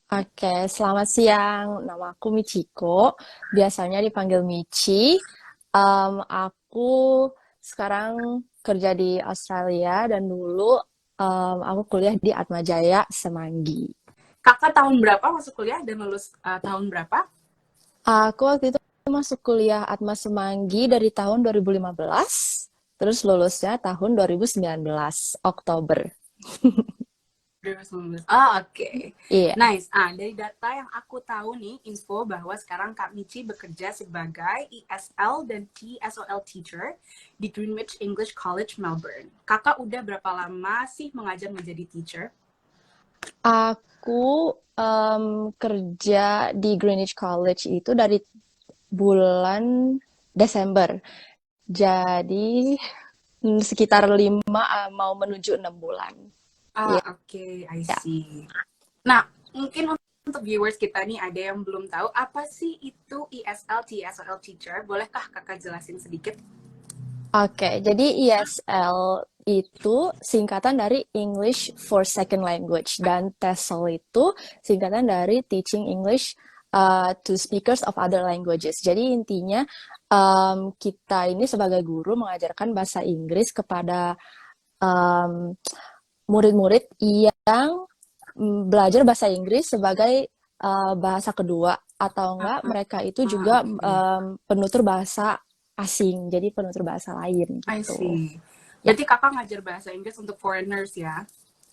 Oke, selamat siang. Nama aku Michiko. Biasanya dipanggil Michi. Aku sekarang kerja di Australia dan dulu aku kuliah di Atmajaya Semanggi. Kakak tahun berapa masuk kuliah dan lulus tahun berapa? Aku waktu itu masuk kuliah Atma Semanggi dari tahun 2015, terus lulusnya tahun 2019, Oktober. 2019. Oh, oke. Iya, Nice. Dari data yang aku tahu nih, info bahwa sekarang Kak Michi bekerja sebagai ESL dan TSOL teacher di Greenwich English College, Melbourne. Kakak udah berapa lama sih mengajar menjadi teacher? aku kerja di Greenwich College itu dari bulan Desember. Jadi sekitar 5 mau menuju 6 bulan. Iya. Oke. I see. Nah, mungkin untuk viewers kita nih ada yang belum tahu apa sih itu ESL, TSOL teacher. Bolehkah Kakak jelasin sedikit? Oke, jadi ESL itu singkatan dari English for Second Language dan TESOL itu singkatan dari Teaching English to Speakers of Other Languages. Jadi intinya kita ini sebagai guru mengajarkan bahasa Inggris kepada um, murid-murid yang belajar bahasa Inggris sebagai bahasa kedua atau enggak mereka itu juga Oke. penutur bahasa asing, jadi penutur bahasa lain I gitu. see. Ya, Berarti kakak ngajar bahasa Inggris untuk foreigners ya?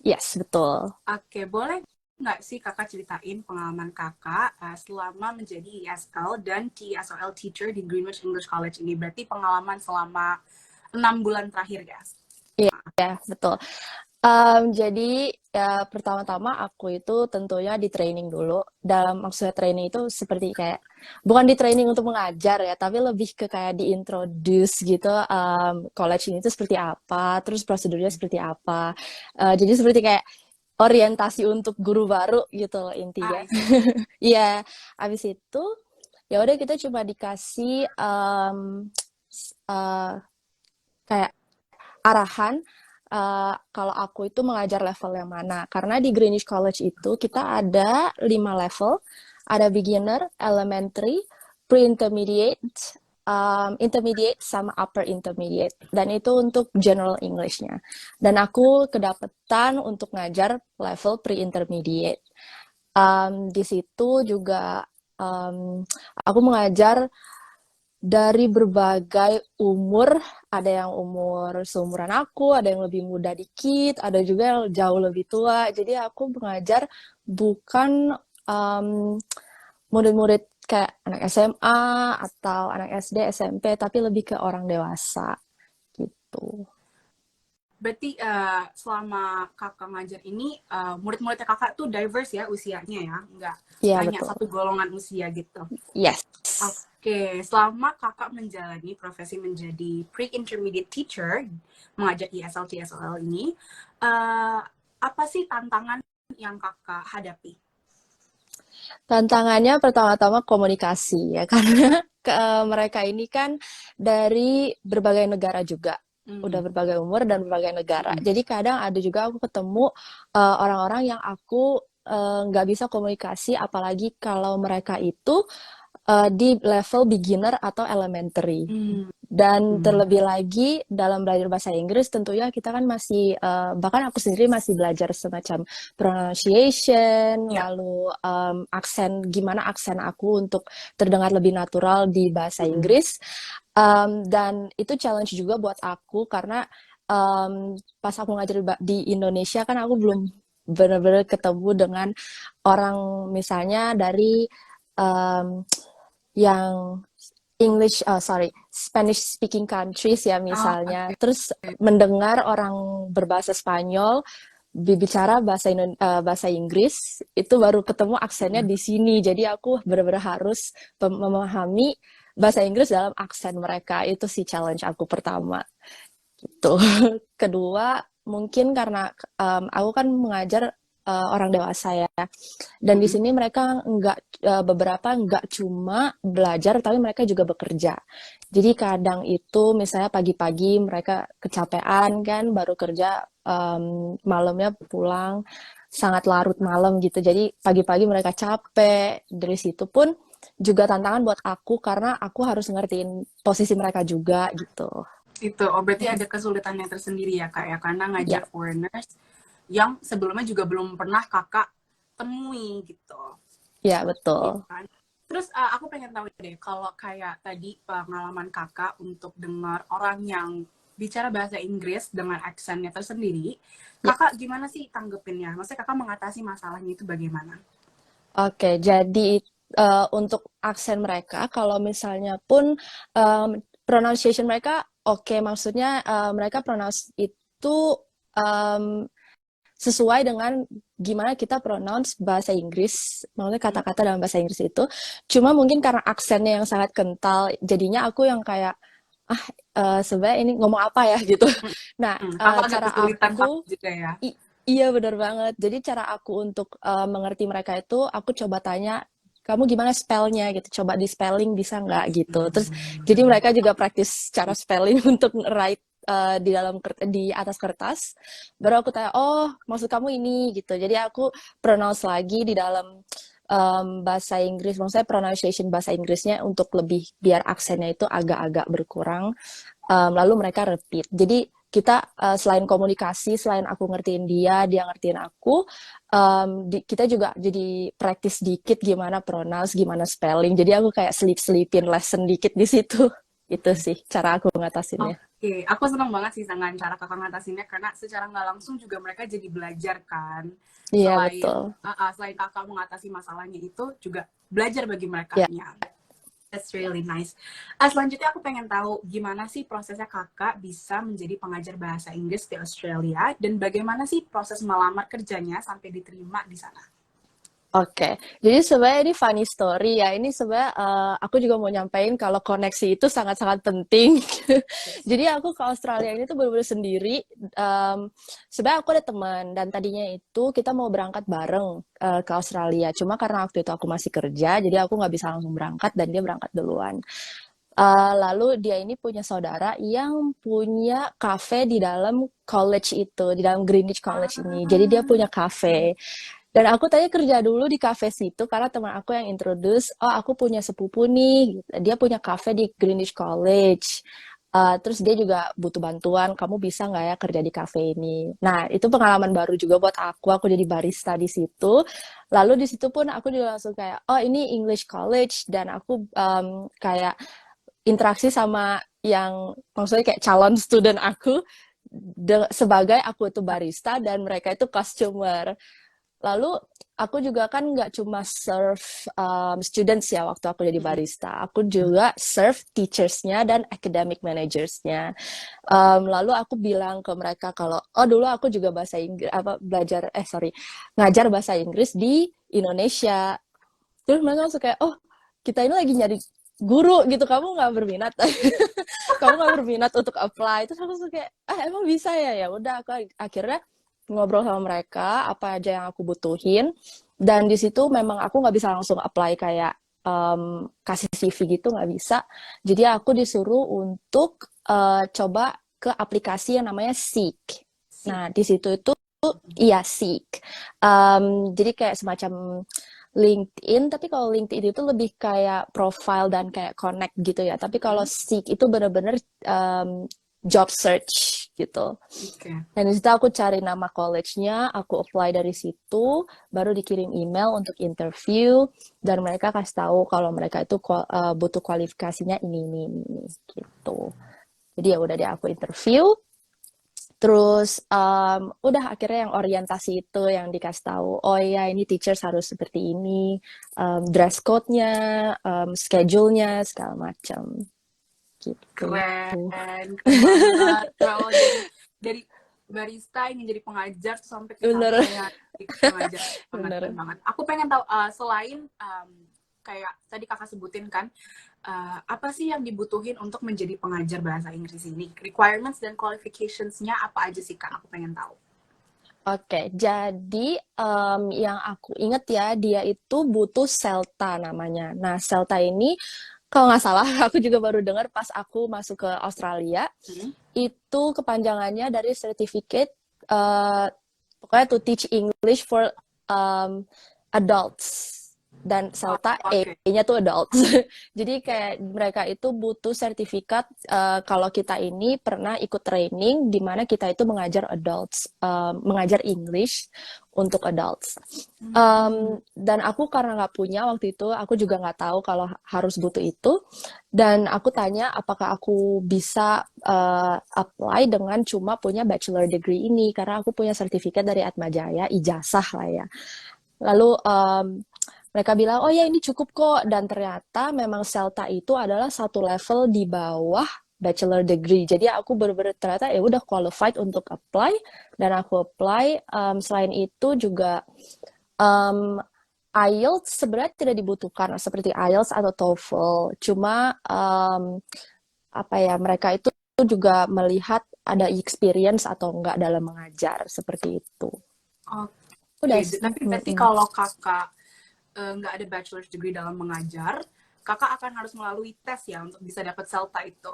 yes, betul. Oke, boleh nggak sih kakak ceritain pengalaman kakak selama menjadi ESL dan TSOL teacher di Greenwich English College ini? Berarti pengalaman selama 6 bulan terakhir ya? Ya, betul. Jadi ya pertama-tama aku itu tentunya di training dulu. Dalam maksudnya training itu seperti kayak bukan di training untuk mengajar ya, tapi lebih ke kayak diintroduce gitu. College ini itu seperti apa, terus prosedurnya seperti apa. Jadi seperti kayak orientasi untuk guru baru gitu loh intinya. I see. Iya, habis itu ya udah kita cuma dikasih uh, kayak arahan kalau aku itu mengajar level yang mana. Karena di Greenwich College itu kita ada 5 level, ada beginner, elementary, pre-intermediate, intermediate, sama upper intermediate. Dan itu untuk general English-nya. Dan aku kedapetan untuk ngajar level pre-intermediate. Di situ juga aku mengajar dari berbagai umur, ada yang umur seumuran aku, ada yang lebih muda dikit, ada juga yang jauh lebih tua. Jadi aku mengajar bukan um, murid-murid kayak anak SMA atau anak SD, SMP, tapi lebih ke orang dewasa gitu. Berarti selama kakak ngajar ini, murid-muridnya kakak tuh diverse ya usianya ya? Nggak Iya hanya betul. satu golongan usia gitu? Yes. Oke, selama kakak menjalani profesi menjadi pre-intermediate teacher, mengajar ESL TSOL ini, uh, apa sih tantangan yang kakak hadapi? Tantangannya pertama-tama komunikasi ya, karena mereka ini kan dari berbagai negara juga, udah Hmm. berbagai umur dan berbagai negara. Hmm. Jadi kadang ada juga aku ketemu orang-orang yang aku nggak bisa komunikasi, apalagi kalau mereka itu di level beginner atau elementary. Hmm. Dan Hmm. terlebih lagi dalam belajar bahasa Inggris tentunya kita kan masih bahkan aku sendiri masih belajar semacam pronunciation, Ya. lalu aksen gimana aksen aku untuk terdengar lebih natural di bahasa Hmm. Inggris. Dan itu challenge juga buat aku karena pas aku ngajar di Indonesia kan aku belum benar-benar ketemu dengan orang misalnya dari um, yang Spanish speaking countries ya Oh, misalnya. oke. Terus mendengar orang berbahasa Spanyol bicara bahasa Inggris itu baru ketemu aksennya Hmm. di sini. Jadi aku benar-benar harus memahami bahasa Inggris dalam aksen mereka. Itu sih challenge aku pertama. Gitu. Kedua, mungkin karena aku kan mengajar orang dewasa ya. Dan di Hmm. sini mereka beberapa nggak cuma belajar, tapi mereka juga bekerja. Jadi kadang itu misalnya pagi-pagi mereka kecapean kan, baru kerja, malamnya pulang. sangat larut malam gitu. Jadi pagi-pagi mereka capek. Dari situ pun juga tantangan buat aku karena aku harus ngertiin posisi mereka juga gitu. Itu, oh berarti ada kesulitan yang tersendiri ya kak ya, karena ngajar Ya, foreigners yang sebelumnya juga belum pernah kakak temui gitu. ya Iya betul. kan? Terus aku pengen tahu deh, kalau kayak tadi pengalaman kakak untuk dengar orang yang bicara bahasa Inggris dengan aksennya tersendiri, Ya. kakak gimana sih tanggepinnya? Maksudnya kakak mengatasi masalahnya itu bagaimana? Oke, jadi untuk aksen mereka, kalau misalnya pun pronunciation mereka oke, maksudnya mereka pronounce itu em, sesuai dengan gimana kita pronounce bahasa Inggris, maksudnya Hmm, kata-kata dalam bahasa Inggris itu. Cuma mungkin karena aksennya yang sangat kental, jadinya aku yang kayak ah sebenarnya ini ngomong apa ya gitu. Nah, Kakak agak cara kesulitan paham aku juga ya. iya benar banget. Jadi cara aku untuk mengerti mereka itu, aku coba tanya, kamu gimana spellnya gitu, coba di spelling bisa nggak gitu. Terus jadi mereka juga praktis cara spelling untuk write di dalam di atas kertas. Baru aku tanya, oh maksud kamu ini gitu. Jadi aku pronounce lagi di dalam bahasa Inggris, maksudnya pronunciation bahasa Inggrisnya untuk lebih biar aksennya itu agak-agak berkurang. Lalu mereka repeat. Jadi kita selain komunikasi, selain aku ngertiin dia, dia ngertiin aku, kita juga jadi praktis dikit gimana pronounce, gimana spelling. Jadi aku kayak selip-selipin lesson dikit di situ. Itu sih cara aku ngatasinnya. Oke, aku senang banget sih dengan cara kakak ngatasinnya karena secara nggak langsung juga mereka jadi belajar kan. Iya, Selain betul. selain kakak mengatasi masalahnya itu juga belajar bagi mereka Ya, nya. That's really nice. Selanjutnya aku pengen tahu gimana sih prosesnya kakak bisa menjadi pengajar bahasa Inggris di Australia dan bagaimana sih proses melamar kerjanya sampai diterima di sana. oke. Jadi sebenarnya ini funny story ya. Ini sebenarnya aku juga mau nyampein kalau koneksi itu sangat-sangat penting. Yes. Jadi aku ke Australia ini tuh bener-bener sendiri. Sebenarnya aku ada teman dan tadinya itu kita mau berangkat bareng ke Australia. Cuma karena waktu itu aku masih kerja, jadi aku nggak bisa langsung berangkat dan dia berangkat duluan. Lalu dia ini punya saudara yang punya cafe di dalam college itu, di dalam Greenwich College ini. Jadi dia Ah, punya cafe. Dan aku tadi kerja dulu di cafe situ karena teman aku yang introduce, oh aku punya sepupu nih, dia punya cafe di Greenwich College. Terus dia juga butuh bantuan, kamu bisa nggak ya kerja di cafe ini? Nah, itu pengalaman baru juga buat aku jadi barista di situ. Lalu di situ pun aku juga langsung kayak, oh ini English College, dan aku kayak interaksi sama yang maksudnya kayak calon student aku sebagai aku itu barista dan mereka itu customer. Lalu aku juga kan nggak cuma serve students ya waktu aku jadi barista, aku juga serve teachersnya dan academic managersnya. Lalu aku bilang ke mereka kalau oh dulu aku juga bahasa Inggris apa belajar sorry ngajar bahasa Inggris di Indonesia. Terus mereka langsung kayak oh kita ini lagi nyari guru gitu, kamu nggak berminat kamu nggak berminat untuk apply. Terus aku kayak emang bisa ya, ya udah aku akhirnya ngobrol sama mereka apa aja yang aku butuhin, dan di situ memang aku nggak bisa langsung apply kayak kasih CV gitu, nggak bisa. Jadi aku disuruh untuk coba ke aplikasi yang namanya Seek. sih. Nah di situ itu iya Seek. Jadi kayak semacam LinkedIn, tapi kalau LinkedIn itu lebih kayak profile dan kayak connect gitu ya. Tapi kalau Seek itu bener-bener job search gitu. Oke. Dan di situ aku cari nama college-nya, aku apply dari situ, baru dikirim email untuk interview, dan mereka kasih tahu kalau mereka itu butuh kualifikasinya ini, gitu. Jadi ya udah deh aku interview, terus udah akhirnya yang orientasi itu yang dikasih tahu, oh iya ini teachers harus seperti ini, dress code-nya, schedule-nya, segala macam, gitu. Keren banget. Well, dari barista ingin jadi pengajar terus sampai ke Bener, sampean jadi pengajar banget keren bener. banget. Aku pengen tahu selain kayak tadi kakak sebutin kan, apa sih yang dibutuhin untuk menjadi pengajar bahasa Inggris ini? Requirements dan qualifications-nya apa aja sih kak? Aku pengen tahu. Oke, jadi yang aku inget ya, dia itu butuh CELTA namanya. Nah, CELTA ini kalau nggak salah, aku juga baru dengar pas aku masuk ke Australia, Hmm? itu kepanjangannya dari Certificate, eh, pokoknya to teach English for adults, dan Oh, Celta oke. E-nya tuh adults. Jadi kayak mereka itu butuh sertifikat kalau kita ini pernah ikut training di mana kita itu mengajar adults, mengajar English untuk adults. Dan aku karena nggak punya waktu itu, aku juga nggak tahu kalau harus butuh itu. Dan aku tanya apakah aku bisa apply dengan cuma punya bachelor degree ini, karena aku punya sertifikat dari Atmajaya, ijazah lah ya. Lalu mereka bilang, oh ya ini cukup kok. Dan ternyata memang Celta itu adalah satu level di bawah bachelor degree. Jadi aku benar-benar ternyata ya udah qualified untuk apply, dan aku apply. Selain itu juga um, IELTS sebenarnya tidak dibutuhkan seperti IELTS atau TOEFL. Cuma apa ya, mereka itu juga melihat ada experience atau enggak dalam mengajar seperti itu. Oke, Udah sih. tapi berarti kalau kakak nggak ada bachelor's degree dalam mengajar, kakak akan harus melalui tes ya untuk bisa dapat CELTA itu.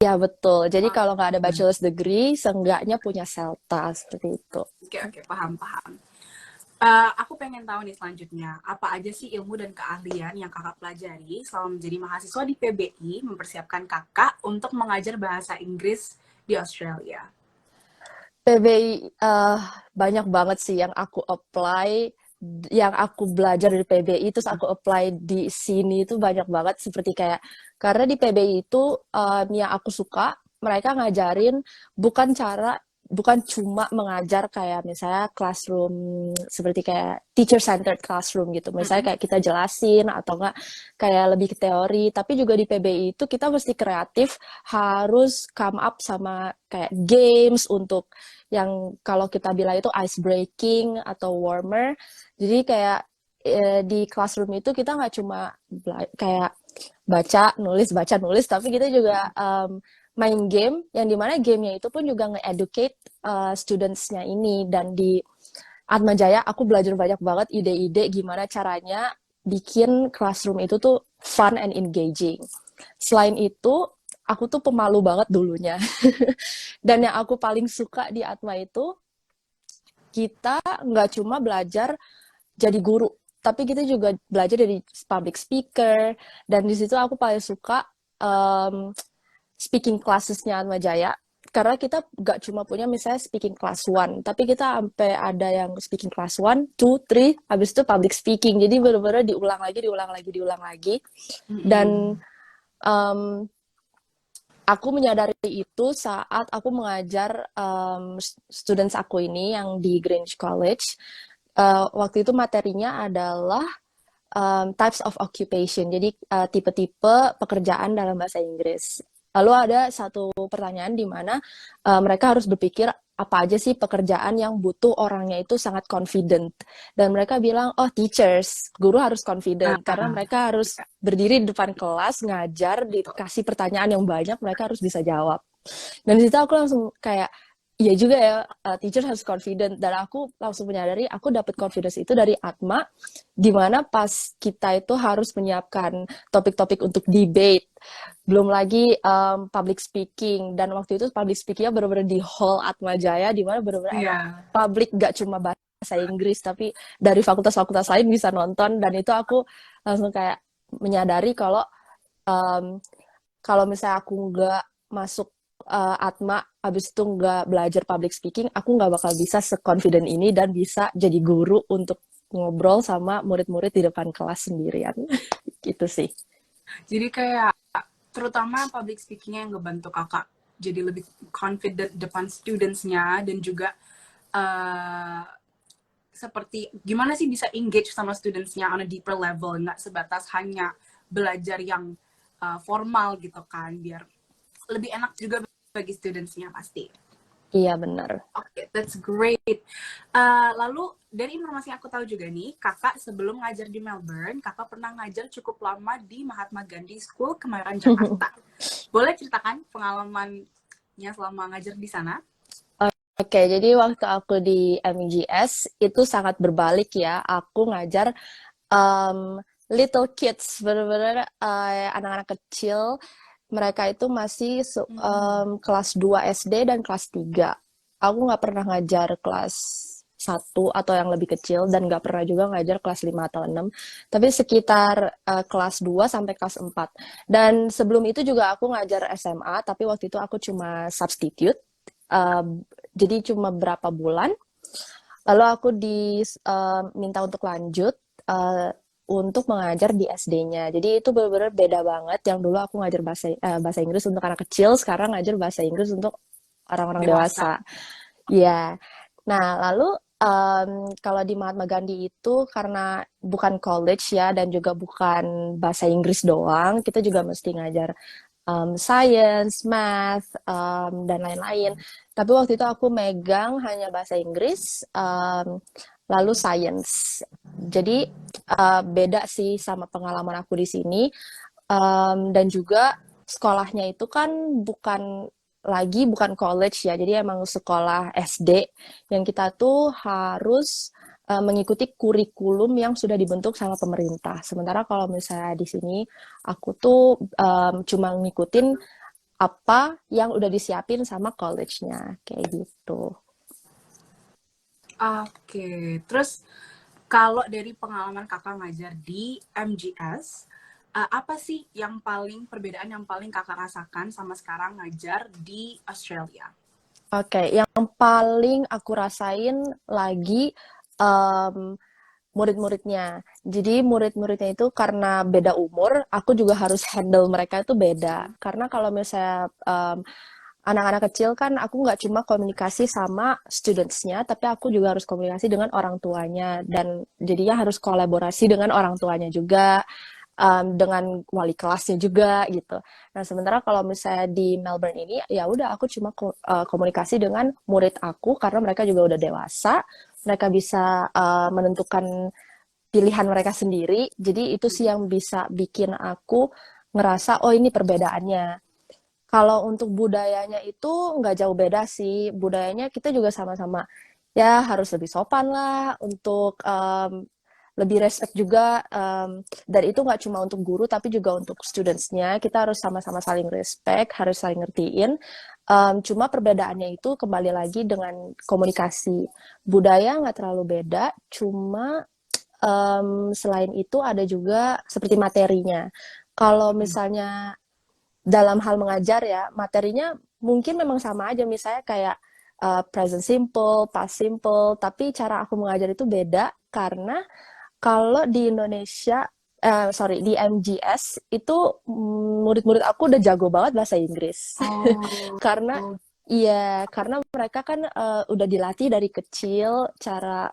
Iya betul. Jadi Oh, kalau nggak ada bachelor's degree, seenggaknya punya CELTA seperti itu. oke, paham. Aku pengen tahu nih selanjutnya, apa aja sih ilmu dan keahlian yang kakak pelajari selama menjadi mahasiswa di PBI mempersiapkan kakak untuk mengajar bahasa Inggris di Australia? PBI banyak banget sih yang aku apply, yang aku belajar dari PBI terus aku apply di sini itu banyak banget, seperti kayak karena di PBI itu yang aku suka mereka ngajarin bukan cuma mengajar kayak misalnya classroom seperti kayak teacher centered classroom gitu. Misalnya kayak kita jelasin atau enggak kayak lebih ke teori, tapi juga di PBI itu kita mesti kreatif, harus come up sama kayak games untuk yang kalau kita bilang itu ice breaking atau warmer. Jadi kayak di classroom itu kita nggak cuma kayak baca nulis, tapi kita juga main game yang dimana gamenya itu pun juga nge-educate students-nya ini. Dan di Atmajaya aku belajar banyak banget ide-ide gimana caranya bikin classroom itu tuh fun and engaging. Selain itu, aku tuh pemalu banget dulunya. Dan yang aku paling suka di Atma itu, kita nggak cuma belajar jadi guru, tapi kita juga belajar dari public speaker. Dan di situ aku paling suka speaking classes-nya Atma Jaya, karena kita nggak cuma punya misalnya speaking class 1, tapi kita sampai ada yang speaking class 1, 2, 3, habis itu public speaking. Jadi benar-benar diulang lagi. Dan aku menyadari itu saat aku mengajar students aku ini yang di Greenwich College. Waktu itu materinya adalah types of occupation, jadi tipe-tipe pekerjaan dalam bahasa Inggris. Lalu ada satu pertanyaan di mana mereka harus berpikir apa aja sih pekerjaan yang butuh orangnya itu sangat confident. Dan mereka bilang, oh teachers, guru harus confident, karena mereka harus berdiri di depan kelas, ngajar, dikasih pertanyaan yang banyak, mereka harus bisa jawab. Dan di situ aku langsung kayak, iya juga ya, teacher harus confident. Dan aku langsung menyadari aku dapat confidence itu dari Atma, di mana pas kita itu harus menyiapkan topik-topik untuk debate, belum lagi public speaking. Dan waktu itu public speakingnya benar-benar di hall Atma Jaya, di mana benar-benar emang public gak cuma bahasa Inggris, tapi dari fakultas-fakultas lain bisa nonton. Dan itu aku langsung kayak menyadari kalau misalnya aku nggak masuk Atma, abis itu nggak belajar public speaking, aku nggak bakal bisa se-confident ini dan bisa jadi guru untuk ngobrol sama murid-murid di depan kelas sendirian. Gitu sih. Jadi kayak terutama public speaking-nya yang ngebantu kakak jadi lebih confident depan students-nya, dan juga seperti gimana sih bisa engage sama students-nya on a deeper level, nggak sebatas hanya belajar yang formal gitu kan, biar lebih enak juga bagi students-nya pasti. Iya benar. Oke, that's great. Lalu dari informasi yang aku tahu juga nih, kakak sebelum ngajar di Melbourne, kakak pernah ngajar cukup lama di Mahatma Gandhi School, Kemayoran, Jakarta. Boleh ceritakan pengalamannya selama ngajar di sana? Oke, jadi waktu aku di MGS itu sangat berbalik ya. Aku ngajar little kids, benar-benar anak-anak kecil. Mereka itu masih kelas 2 SD dan kelas 3. Aku nggak pernah ngajar kelas 1 atau yang lebih kecil dan nggak pernah juga ngajar kelas 5 atau 6, tapi sekitar kelas 2 sampai kelas 4. Dan sebelum itu juga aku ngajar SMA, tapi waktu itu aku cuma substitute, jadi cuma berapa bulan, lalu aku diminta untuk lanjut untuk mengajar di SD-nya. Jadi itu benar-benar beda banget. Yang dulu aku ngajar bahasa Inggris untuk anak kecil, sekarang ngajar bahasa Inggris untuk orang-orang Dewasa. dewasa. Iya. Nah, lalu kalau di Mahatma Gandhi itu karena bukan college ya dan juga bukan bahasa Inggris doang, kita juga mesti ngajar science, math, dan lain-lain. Tapi waktu itu aku megang hanya bahasa Inggris, lalu science. Jadi beda sih sama pengalaman aku di sini. Dan juga sekolahnya itu kan bukan college ya, jadi emang sekolah SD yang kita tuh harus mengikuti kurikulum yang sudah dibentuk sama pemerintah. Sementara kalau misalnya di sini aku tuh cuma ngikutin apa yang udah disiapin sama college-nya kayak gitu. Oke, terus kalau dari pengalaman kakak ngajar di MGS, apa sih yang paling perbedaan yang paling kakak rasakan sama sekarang ngajar di Australia? Oke, yang paling aku rasain lagi um, murid-muridnya. Jadi murid-muridnya itu karena beda umur, aku juga harus handle mereka itu beda. Karena kalau misalnya anak-anak kecil kan aku nggak cuma komunikasi sama students-nya, tapi aku juga harus komunikasi dengan orang tuanya dan jadinya harus kolaborasi dengan orang tuanya juga, dengan wali kelasnya juga gitu. Nah, sementara kalau misalnya di Melbourne ini ya udah aku cuma komunikasi dengan murid aku karena mereka juga udah dewasa, mereka bisa menentukan pilihan mereka sendiri. Jadi itu sih yang bisa bikin aku ngerasa oh ini perbedaannya. Kalau untuk budayanya itu nggak jauh beda sih. Budayanya kita juga sama-sama ya harus lebih sopan lah untuk lebih respect juga. Dan itu nggak cuma untuk guru tapi juga untuk studentsnya. Kita harus sama-sama saling respect, harus saling ngertiin. Cuma perbedaannya itu kembali lagi dengan komunikasi. Budaya nggak terlalu beda, cuma selain itu ada juga seperti materinya. Kalau misalnya dalam hal mengajar ya, materinya mungkin memang sama aja, misalnya kayak present simple, past simple, tapi cara aku mengajar itu beda karena kalau di Indonesia, sorry, di MGS itu murid-murid aku udah jago banget bahasa Inggris. Oh, Karena iya, karena mereka kan udah dilatih dari kecil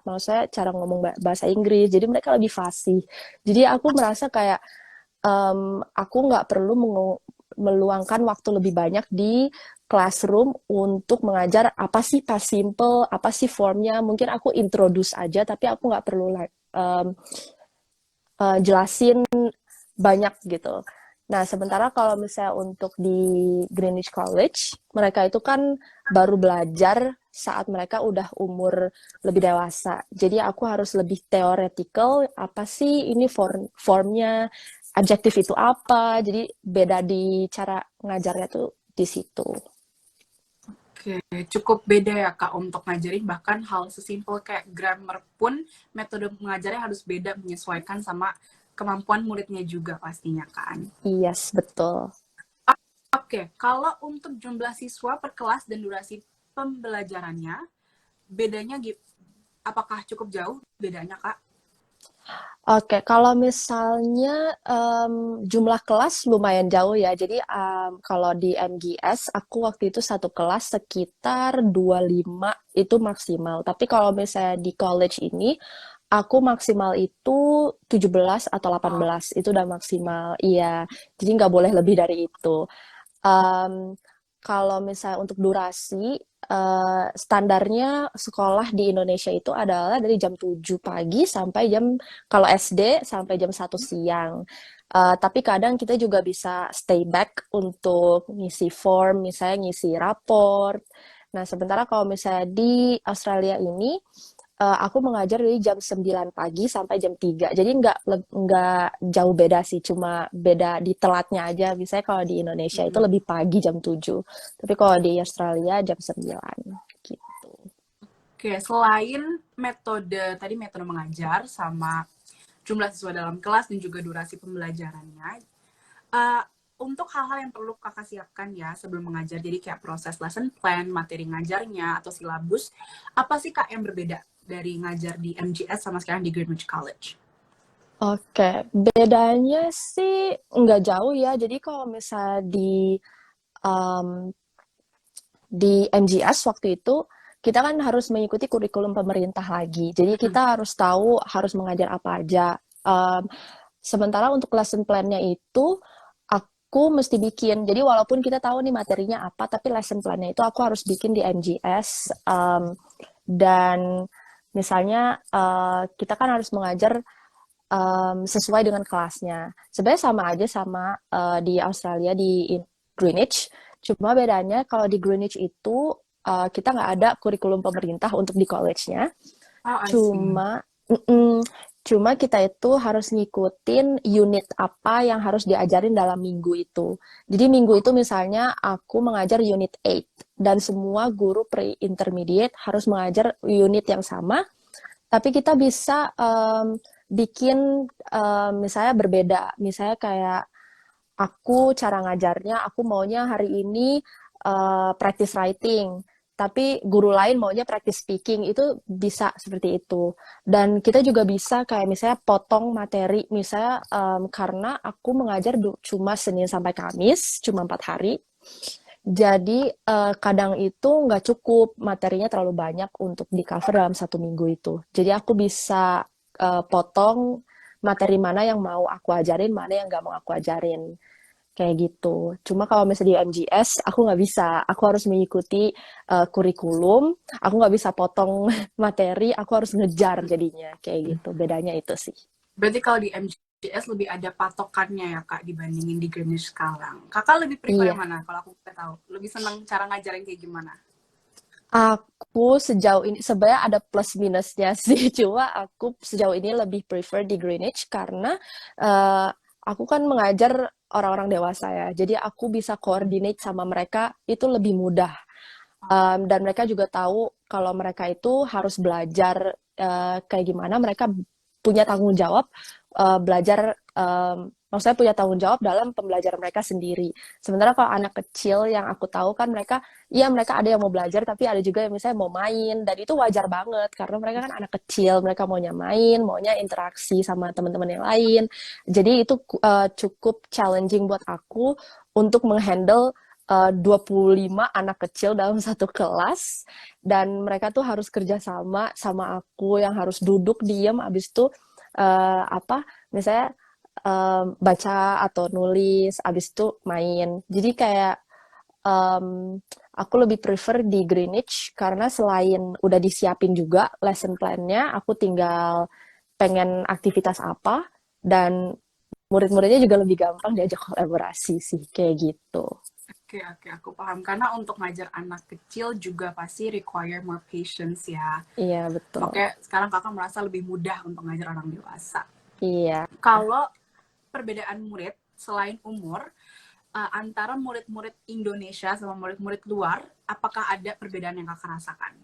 maksudnya cara ngomong bahasa Inggris, jadi mereka lebih fasih. Jadi aku merasa kayak aku nggak perlu meluangkan waktu lebih banyak di classroom untuk mengajar apa sih past simple, apa sih formnya. Mungkin aku introduce aja, tapi aku nggak perlu jelasin banyak gitu. Nah, sementara kalau misalnya untuk di Greenwich College, mereka itu kan baru belajar saat mereka udah umur lebih dewasa. Jadi aku harus lebih theoretical, apa sih ini formnya, adjektif itu apa. Jadi beda di cara ngajarnya tuh di situ. oke, cukup beda ya Kak untuk ngajarin, bahkan hal sesimpel kayak grammar pun metode mengajarnya harus beda menyesuaikan sama kemampuan muridnya juga pastinya kan. Yes, betul. Oke, kalau untuk jumlah siswa per kelas dan durasi pembelajarannya, bedanya apakah cukup jauh bedanya Kak? Oke, kalau misalnya jumlah kelas lumayan jauh ya. Jadi kalau di MGS aku waktu itu satu kelas sekitar 25 itu maksimal. Tapi kalau misalnya di college ini aku maksimal itu 17 atau 18 itu udah maksimal. Iya, jadi nggak boleh lebih dari itu. Um, Kalau misalnya untuk durasi, standarnya sekolah di Indonesia itu adalah dari jam 7 pagi sampai kalau SD sampai jam 1 siang. Tapi kadang kita juga bisa stay back untuk ngisi form, misalnya ngisi raport. Nah, sementara kalau misalnya di Australia ini, aku mengajar dari jam 9 pagi sampai jam 3. Jadi nggak jauh beda sih, cuma beda di telatnya aja. Misalnya kalau di Indonesia itu Hmm. lebih pagi jam 7. Tapi kalau di Australia jam 9 gitu. Oke, selain tadi metode mengajar sama jumlah siswa dalam kelas dan juga durasi pembelajarannya, eh, untuk hal-hal yang perlu kakak siapkan ya sebelum mengajar, jadi kayak proses lesson plan, materi ngajarnya, atau silabus, apa sih kak yang berbeda dari ngajar di MGS sama sekarang di Greenwich College? Oke, bedanya sih nggak jauh ya. Jadi kalau misalnya um, di MGS waktu itu, kita kan harus mengikuti kurikulum pemerintah lagi. Jadi kita harus tahu harus mengajar apa aja. Um, Sementara untuk lesson plan-nya itu, aku mesti bikin. Jadi walaupun kita tahu nih materinya apa, tapi lesson plan-nya itu aku harus bikin di MGS. Dan misalnya kita kan harus mengajar sesuai dengan kelasnya. Sebenarnya sama aja sama di Australia di Greenwich, cuma bedanya kalau di Greenwich itu kita nggak ada kurikulum pemerintah untuk di college-nya. Oh, I see. Cuma mm-mm, cuma kita itu harus ngikutin unit apa yang harus diajarin dalam minggu itu. Jadi minggu itu misalnya aku mengajar unit 8 dan semua guru pre-intermediate harus mengajar unit yang sama, tapi kita bisa bikin misalnya berbeda. Misalnya kayak aku cara ngajarnya, aku maunya hari ini practice writing, tapi guru lain maunya practice speaking, itu bisa seperti itu. Dan kita juga bisa kayak misalnya potong materi, misalnya karena aku mengajar cuma Senin sampai Kamis, cuma 4 hari, jadi kadang itu nggak cukup materinya terlalu banyak untuk di cover dalam 1 minggu itu. Jadi aku bisa potong materi mana yang mau aku ajarin, mana yang nggak mau aku ajarin. Kayak gitu. Cuma kalau misalnya di MGS, aku nggak bisa. Aku harus mengikuti kurikulum. Aku nggak bisa potong materi. Aku harus ngejar jadinya. Kayak gitu. Bedanya itu sih. Berarti kalau di MGS lebih ada patokannya ya kak dibandingin di Greenwich sekarang. Kakak lebih prefer yang Iya. mana? Kalau aku bisa tahu, lebih senang cara ngajarin kayak gimana? Aku sejauh ini sebenarnya ada plus minusnya sih. Cuma aku sejauh ini lebih prefer di Greenwich karena eh, aku kan mengajar orang-orang dewasa ya. Jadi aku bisa coordinate sama mereka itu lebih mudah. Dan mereka juga tahu kalau mereka itu harus belajar kayak gimana. Mereka punya tanggung jawab belajar, maksudnya punya tanggung jawab dalam pembelajaran mereka sendiri. Sementara kalau anak kecil yang aku tahu kan mereka, iya mereka ada yang mau belajar, tapi ada juga yang misalnya mau main, dan itu wajar banget karena mereka kan anak kecil, mereka maunya main, maunya interaksi sama teman-teman yang lain. Jadi itu cukup challenging buat aku untuk menghandle 25 anak kecil dalam satu kelas, dan mereka tuh harus kerja sama aku yang harus duduk diam, abis itu apa misalnya baca atau nulis, abis itu main. Jadi kayak um, aku lebih prefer di Greenwich karena selain udah disiapin juga lesson plan-nya, aku tinggal pengen aktivitas apa, dan murid-muridnya juga lebih gampang diajak kolaborasi sih, kayak gitu. Oke, oke, aku paham. Karena untuk ngajar anak kecil juga pasti require more patience ya. Iya, betul. Makanya sekarang kakak merasa lebih mudah untuk ngajar orang dewasa. Iya. Kalau perbedaan murid selain umur, antara murid-murid Indonesia sama murid-murid luar, apakah ada perbedaan yang kakak rasakan?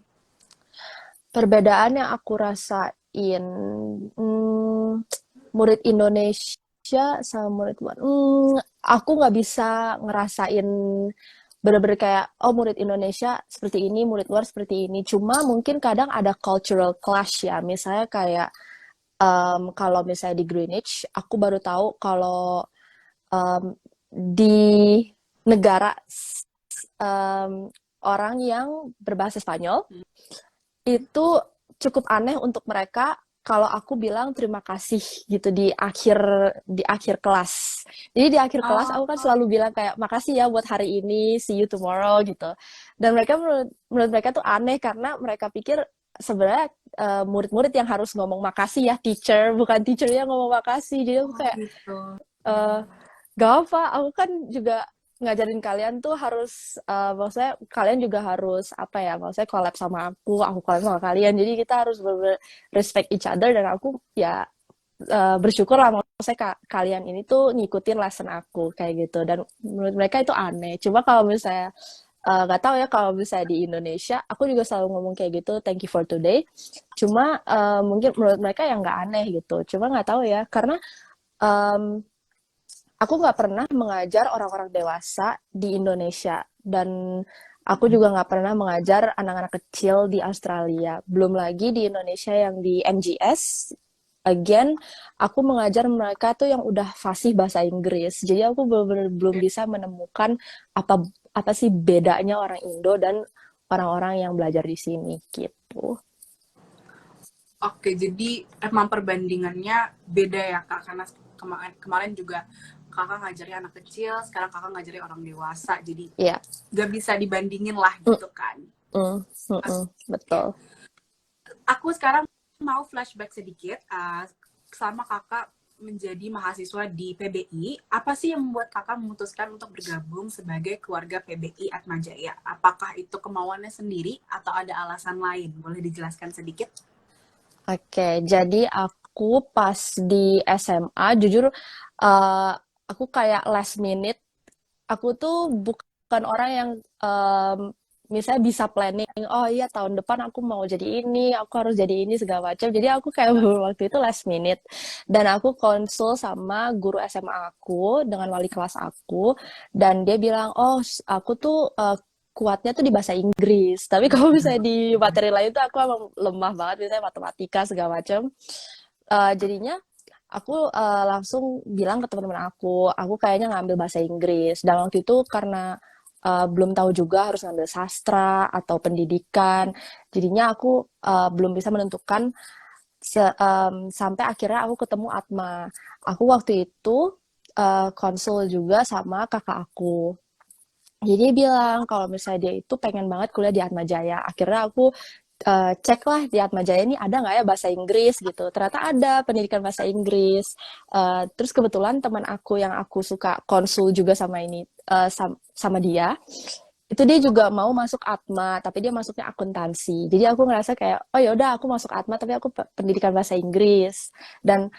Perbedaan yang aku rasain, murid Indonesia sama murid luar, aku nggak bisa ngerasain bener-bener kayak, oh murid Indonesia seperti ini, murid luar seperti ini. Cuma mungkin kadang ada cultural clash ya. Misalnya kayak, kalau misalnya di Greenwich, aku baru tahu kalau um, di negara um, orang yang berbahasa Spanyol, itu cukup aneh untuk mereka kalau aku bilang terima kasih gitu di akhir kelas. Jadi di akhir kelas aku kan Oh, selalu bilang kayak makasih ya buat hari ini, see you tomorrow gitu. Dan mereka menurut mereka tuh aneh karena mereka pikir sebenarnya murid-murid yang harus ngomong makasih ya, teacher, bukan teacher yang ngomong makasih. Jadi aku oh kayak gitu. eh gak apa, aku kan juga ngajarin kalian tuh harus, maksudnya kalian juga harus apa ya, maksudnya collab sama aku collab sama kalian, jadi kita harus respect each other, dan aku ya bersyukur lah, maksudnya kalian ini tuh ngikutin lesson aku kayak gitu, dan menurut mereka itu aneh. Cuma kalau misalnya nggak tahu ya kalau bisa di Indonesia, aku juga selalu ngomong kayak gitu, thank you for today. Cuma mungkin menurut mereka yang nggak aneh gitu. Cuma nggak tahu ya, karena em, aku nggak pernah mengajar orang-orang dewasa di Indonesia dan aku juga nggak pernah mengajar anak-anak kecil di Australia. Belum lagi di Indonesia yang di MGS. Again, aku mengajar mereka tuh yang udah fasih bahasa Inggris. Jadi aku benar-benar belum bisa menemukan apa apa sih bedanya orang Indo dan orang-orang yang belajar di sini gitu. Oke, jadi emang perbandingannya beda ya Kak, karena kemarin juga Kakak ngajari anak kecil, sekarang Kakak ngajari orang dewasa, jadi Iya. gak bisa dibandingin lah Mm, gitu kan. betul. Oke, aku sekarang mau flashback sedikit, selama Kakak menjadi mahasiswa di PBI, apa sih yang membuat Kakak memutuskan untuk bergabung sebagai keluarga PBI Atmajaya? Apakah itu kemauannya sendiri atau ada alasan lain? Boleh dijelaskan sedikit? Oke, jadi aku pas di SMA, jujur uh, aku kayak last minute. Aku tuh bukan orang yang misalnya bisa planning, oh iya tahun depan aku mau jadi ini, aku harus jadi ini segala macam. Jadi aku kayak waktu itu last minute. Dan aku konsul sama guru SMA aku dengan wali kelas aku, dan dia bilang, oh aku tuh kuatnya tuh di bahasa Inggris. Tapi kalau misalnya di materi lain tuh aku emang lemah banget, misalnya matematika segala macam. Jadinya aku langsung bilang ke teman-teman aku kayaknya ngambil bahasa Inggris. Dan waktu itu karena belum tahu juga harus ngambil sastra atau pendidikan, jadinya aku belum bisa menentukan sampai akhirnya aku ketemu Atma. Aku waktu itu konsul juga sama kakak aku. Jadi dia bilang kalau misalnya dia itu pengen banget kuliah di Atmajaya. Akhirnya aku cek lah di Atmajaya ini ada nggak ya bahasa Inggris gitu. Ternyata ada pendidikan bahasa Inggris. Terus kebetulan teman aku yang aku suka konsul juga sama ini sama dia, itu dia juga mau masuk Atma, tapi dia masuknya akuntansi. Jadi aku ngerasa kayak, oh ya udah aku masuk Atma, tapi aku pendidikan bahasa Inggris. Dan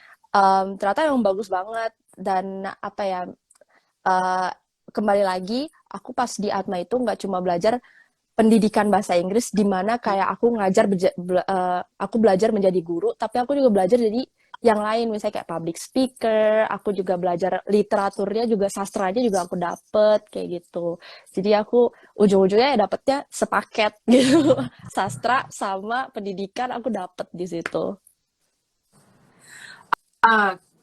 ternyata emang bagus banget. Dan apa ya, uh, kembali lagi, aku pas di Atma itu nggak cuma belajar pendidikan bahasa Inggris di mana kayak aku ngajar aku belajar menjadi guru, tapi aku juga belajar jadi yang lain, misalnya kayak public speaker, aku juga belajar literaturnya juga, sastranya juga aku dapet kayak gitu. Jadi aku ujung-ujungnya ya dapetnya sepaket gitu, sastra sama pendidikan aku dapet di situ.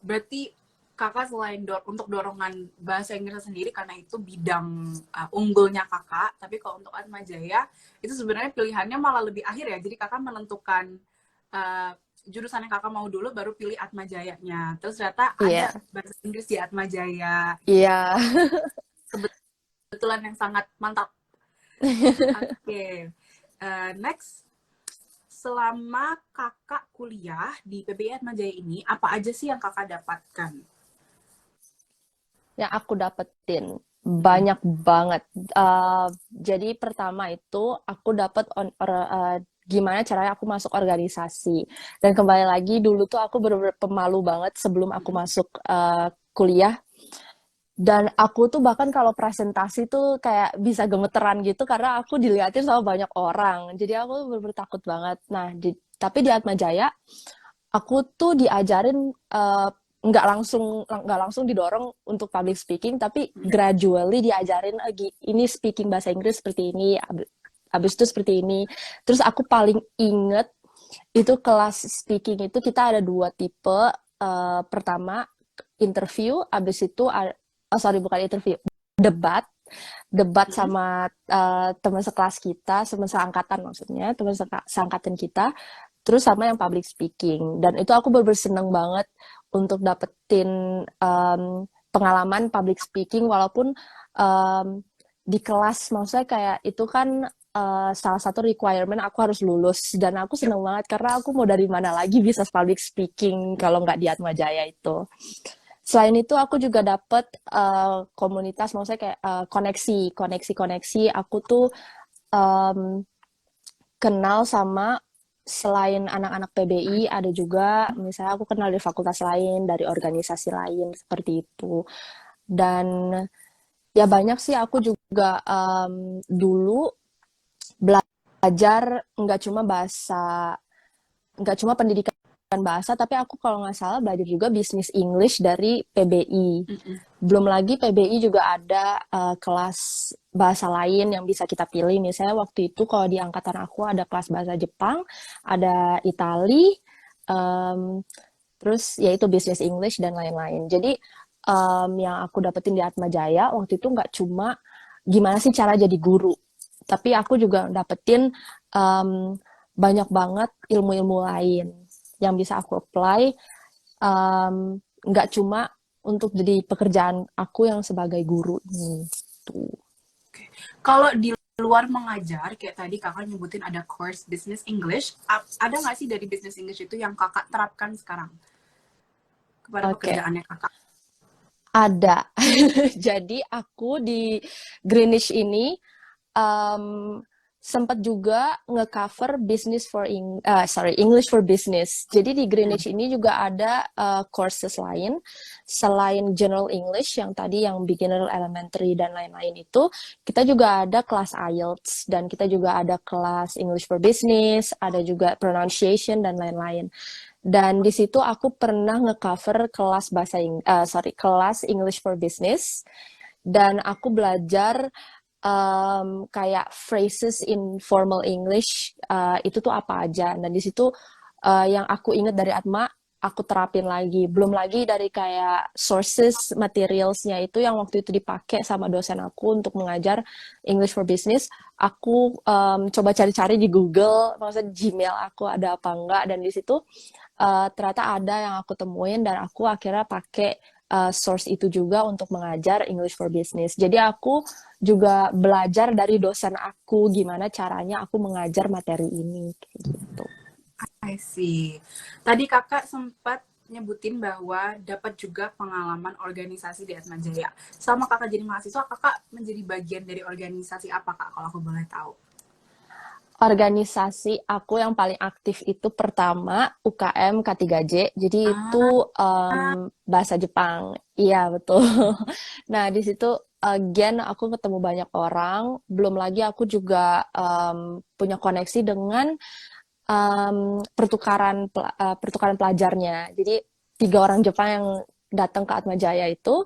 Berarti kakak selain untuk dorongan bahasa Inggris sendiri karena itu bidang unggulnya kakak, tapi kalau untuk Atmajaya itu sebenarnya pilihannya malah lebih akhir ya. Jadi kakak menentukan uh, jurusan yang kakak mau dulu baru pilih Atmajayanya. Terus ternyata Iya, ada bahasa Inggris di Atmajaya. iya. Kebetulan yang sangat mantap. Oke, next. Selama kakak kuliah di PBI Atmajaya ini, apa aja sih yang kakak dapatkan? Yang aku dapetin banyak banget. Jadi pertama itu aku dapat gimana caranya aku masuk organisasi. Dan kembali lagi dulu tuh aku bener-bener pemalu banget sebelum aku masuk kuliah. Dan aku tuh bahkan kalau presentasi tuh kayak bisa gemeteran gitu karena aku dilihatin sama banyak orang. Jadi aku bener-bener takut banget. Nah, tapi di Atmajaya aku tuh diajarin nggak langsung didorong untuk public speaking, tapi gradually diajarin lagi ini speaking bahasa Inggris seperti ini, abis itu seperti ini. Terus aku paling inget itu kelas speaking itu kita ada dua tipe. Pertama interview, abis itu sorry bukan interview, debat debat sama teman sekelas kita, teman seangkatan maksudnya, teman seangkatan kita, terus sama yang public speaking. Dan itu aku bener-bener seneng banget untuk dapetin pengalaman public speaking, walaupun di kelas, maksudnya kayak itu kan salah satu requirement aku harus lulus, dan aku seneng banget karena aku mau dari mana lagi bisa public speaking kalau nggak di Atmajaya itu. Selain itu aku juga dapet komunitas, maksudnya kayak koneksi. Aku tuh um, kenal sama, selain anak-anak PBI, ada juga misalnya aku kenal dari fakultas lain, dari organisasi lain seperti itu. Dan ya banyak sih, aku juga juga dulu belajar nggak cuma pendidikan bahasa, tapi aku kalau nggak salah belajar juga bisnis English dari PBI. Mm-mm. Belum lagi PBI juga ada kelas bahasa lain yang bisa kita pilih. Misalnya waktu itu kalau di angkatan aku ada kelas bahasa Jepang, ada Itali, em, terus yaitu bisnis English dan lain-lain. Jadi yang aku dapetin di Atma Jaya waktu itu nggak cuma gimana sih cara jadi guru, tapi aku juga dapetin em, banyak banget ilmu-ilmu lain yang bisa aku apply, nggak cuma untuk jadi pekerjaan aku yang sebagai guru ini. Tuh. Kalau di luar mengajar, kayak tadi kakak nyebutin ada course business English, ada nggak sih dari business English itu yang kakak terapkan sekarang kepada Oke, pekerjaannya kakak? ada. Jadi aku di Greenwich ini um, sempat juga nge-cover English for Business. Jadi di Hmm. Greenwich ini juga ada courses lain selain General English yang tadi yang beginner, elementary dan lain-lain itu, kita juga ada kelas IELTS dan kita juga ada kelas English for Business, ada juga pronunciation dan lain-lain. Dan di situ aku pernah nge-cover kelas English for Business dan aku belajar kayak phrases in formal English itu tuh apa aja. Dan di situ yang aku ingat dari Atma, aku terapin lagi. Belum lagi dari kayak sources materialsnya itu yang waktu itu dipakai sama dosen aku untuk mengajar English for Business. Aku coba cari-cari di Google, maksudnya Gmail aku ada apa enggak. Dan di situ ternyata ada yang aku temuin dan aku akhirnya pakai source itu juga untuk mengajar English for Business. Jadi aku juga belajar dari dosen aku gimana caranya aku mengajar materi ini kayak gitu. I see. Tadi kakak sempat nyebutin bahwa dapat juga pengalaman organisasi di Atma Jaya. Sama kakak jadi mahasiswa, kakak menjadi bagian dari organisasi apa kak, kalau aku boleh tahu? Organisasi aku yang paling aktif itu pertama UKM K3J. Jadi itu Ah, bahasa Jepang. Iya, betul. Nah, di situ again aku ketemu banyak orang. Belum lagi aku juga punya koneksi dengan pertukaran pelajarnya. Jadi 3 orang Jepang yang datang ke Atmajaya itu,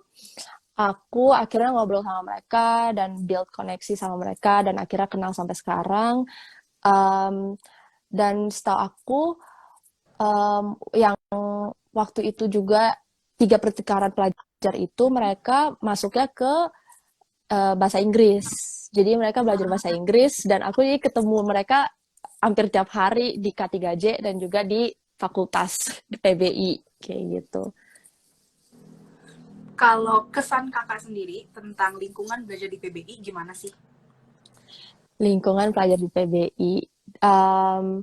aku akhirnya ngobrol sama mereka dan build koneksi sama mereka dan akhirnya kenal sampai sekarang. Um, dan setahu aku yang waktu itu juga 3 pertukaran pelajar itu mereka masuknya ke bahasa Inggris. Jadi mereka belajar bahasa Inggris dan aku jadi ketemu mereka hampir tiap hari di K3J dan juga di fakultas di PBI kayak gitu. kalau kesan kakak sendiri tentang lingkungan belajar di PBI gimana sih? Lingkungan pelajar di PBI, um,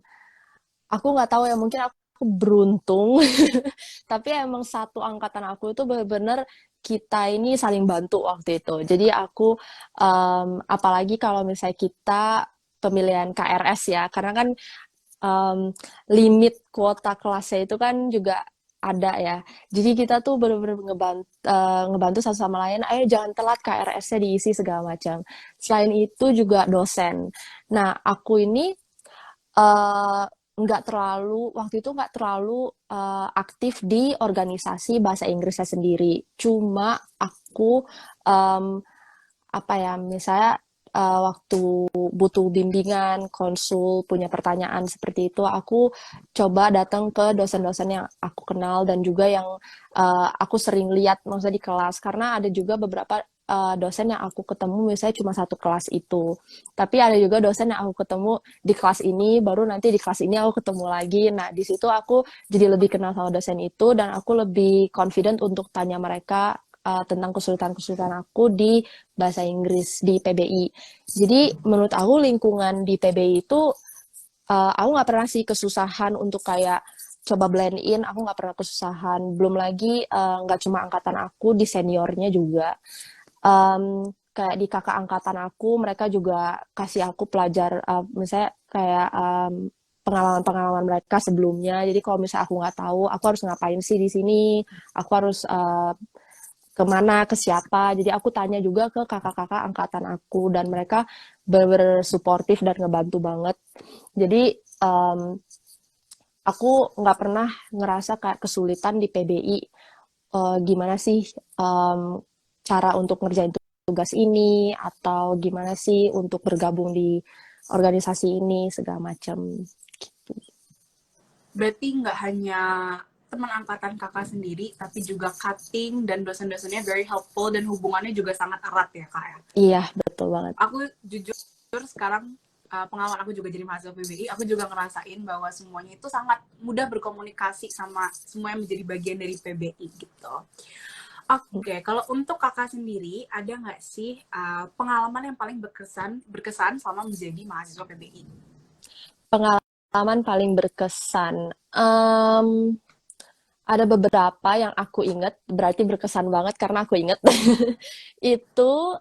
aku nggak tahu ya mungkin aku beruntung, tapi emang satu angkatan aku itu benar-benar kita ini saling bantu waktu itu. Jadi aku apalagi kalau misalnya kita pemilihan KRS ya, karena kan um, limit kuota kelasnya itu kan juga ada ya. Jadi kita tuh benar-benar ngebantu satu sama lain, ayo jangan telat KRS-nya diisi segala macam. Selain itu juga dosen. Nah, aku ini eh, nggak terlalu waktu itu nggak terlalu aktif di organisasi bahasa Inggrisnya sendiri. Cuma aku em, apa ya misalnya waktu butuh bimbingan, konsul, punya pertanyaan seperti itu, aku coba datang ke dosen-dosen yang aku kenal dan juga yang aku sering lihat maksudnya di kelas karena ada juga beberapa dosen yang aku ketemu misalnya cuma satu kelas itu. Tapi ada juga dosen yang aku ketemu di kelas ini, baru nanti di kelas ini aku ketemu lagi. Nah, di situ aku jadi lebih kenal sama dosen itu dan aku lebih confident untuk tanya mereka tentang kesulitan-kesulitan aku di bahasa Inggris di PBI. Jadi menurut aku lingkungan di PBI itu aku nggak pernah sih kesusahan untuk kayak coba blend in, aku nggak pernah kesusahan. Belum lagi nggak cuma angkatan aku, di seniornya juga. Kayak di kakak angkatan aku, mereka juga kasih aku pelajar, misalnya kayak pengalaman-pengalaman mereka sebelumnya. Jadi kalau misalnya aku nggak tahu, aku harus ngapain sih di sini, aku harus kemana, ke siapa. Jadi aku tanya juga ke kakak-kakak angkatan aku dan mereka bener-bener suportif dan ngebantu banget. Jadi aku nggak pernah ngerasa kayak kesulitan di PBI. Gimana sih cara untuk ngerjain tugas ini atau gimana sih untuk bergabung di organisasi ini segala macam gitu. Berarti nggak hanya teman angkatan kakak sendiri, tapi juga cutting dan dosen-dosennya very helpful dan hubungannya juga sangat erat ya kak ya. Iya, betul banget. Aku jujur sekarang pengalaman aku juga jadi mahasiswa PBI, aku juga ngerasain bahwa semuanya itu sangat mudah berkomunikasi sama semua yang menjadi bagian dari PBI gitu. Oke, kalau untuk kakak sendiri, ada nggak sih pengalaman yang paling berkesan selama menjadi mahasiswa PBI? Pengalaman paling berkesan. Ada beberapa yang aku inget, berarti berkesan banget karena aku inget. Itu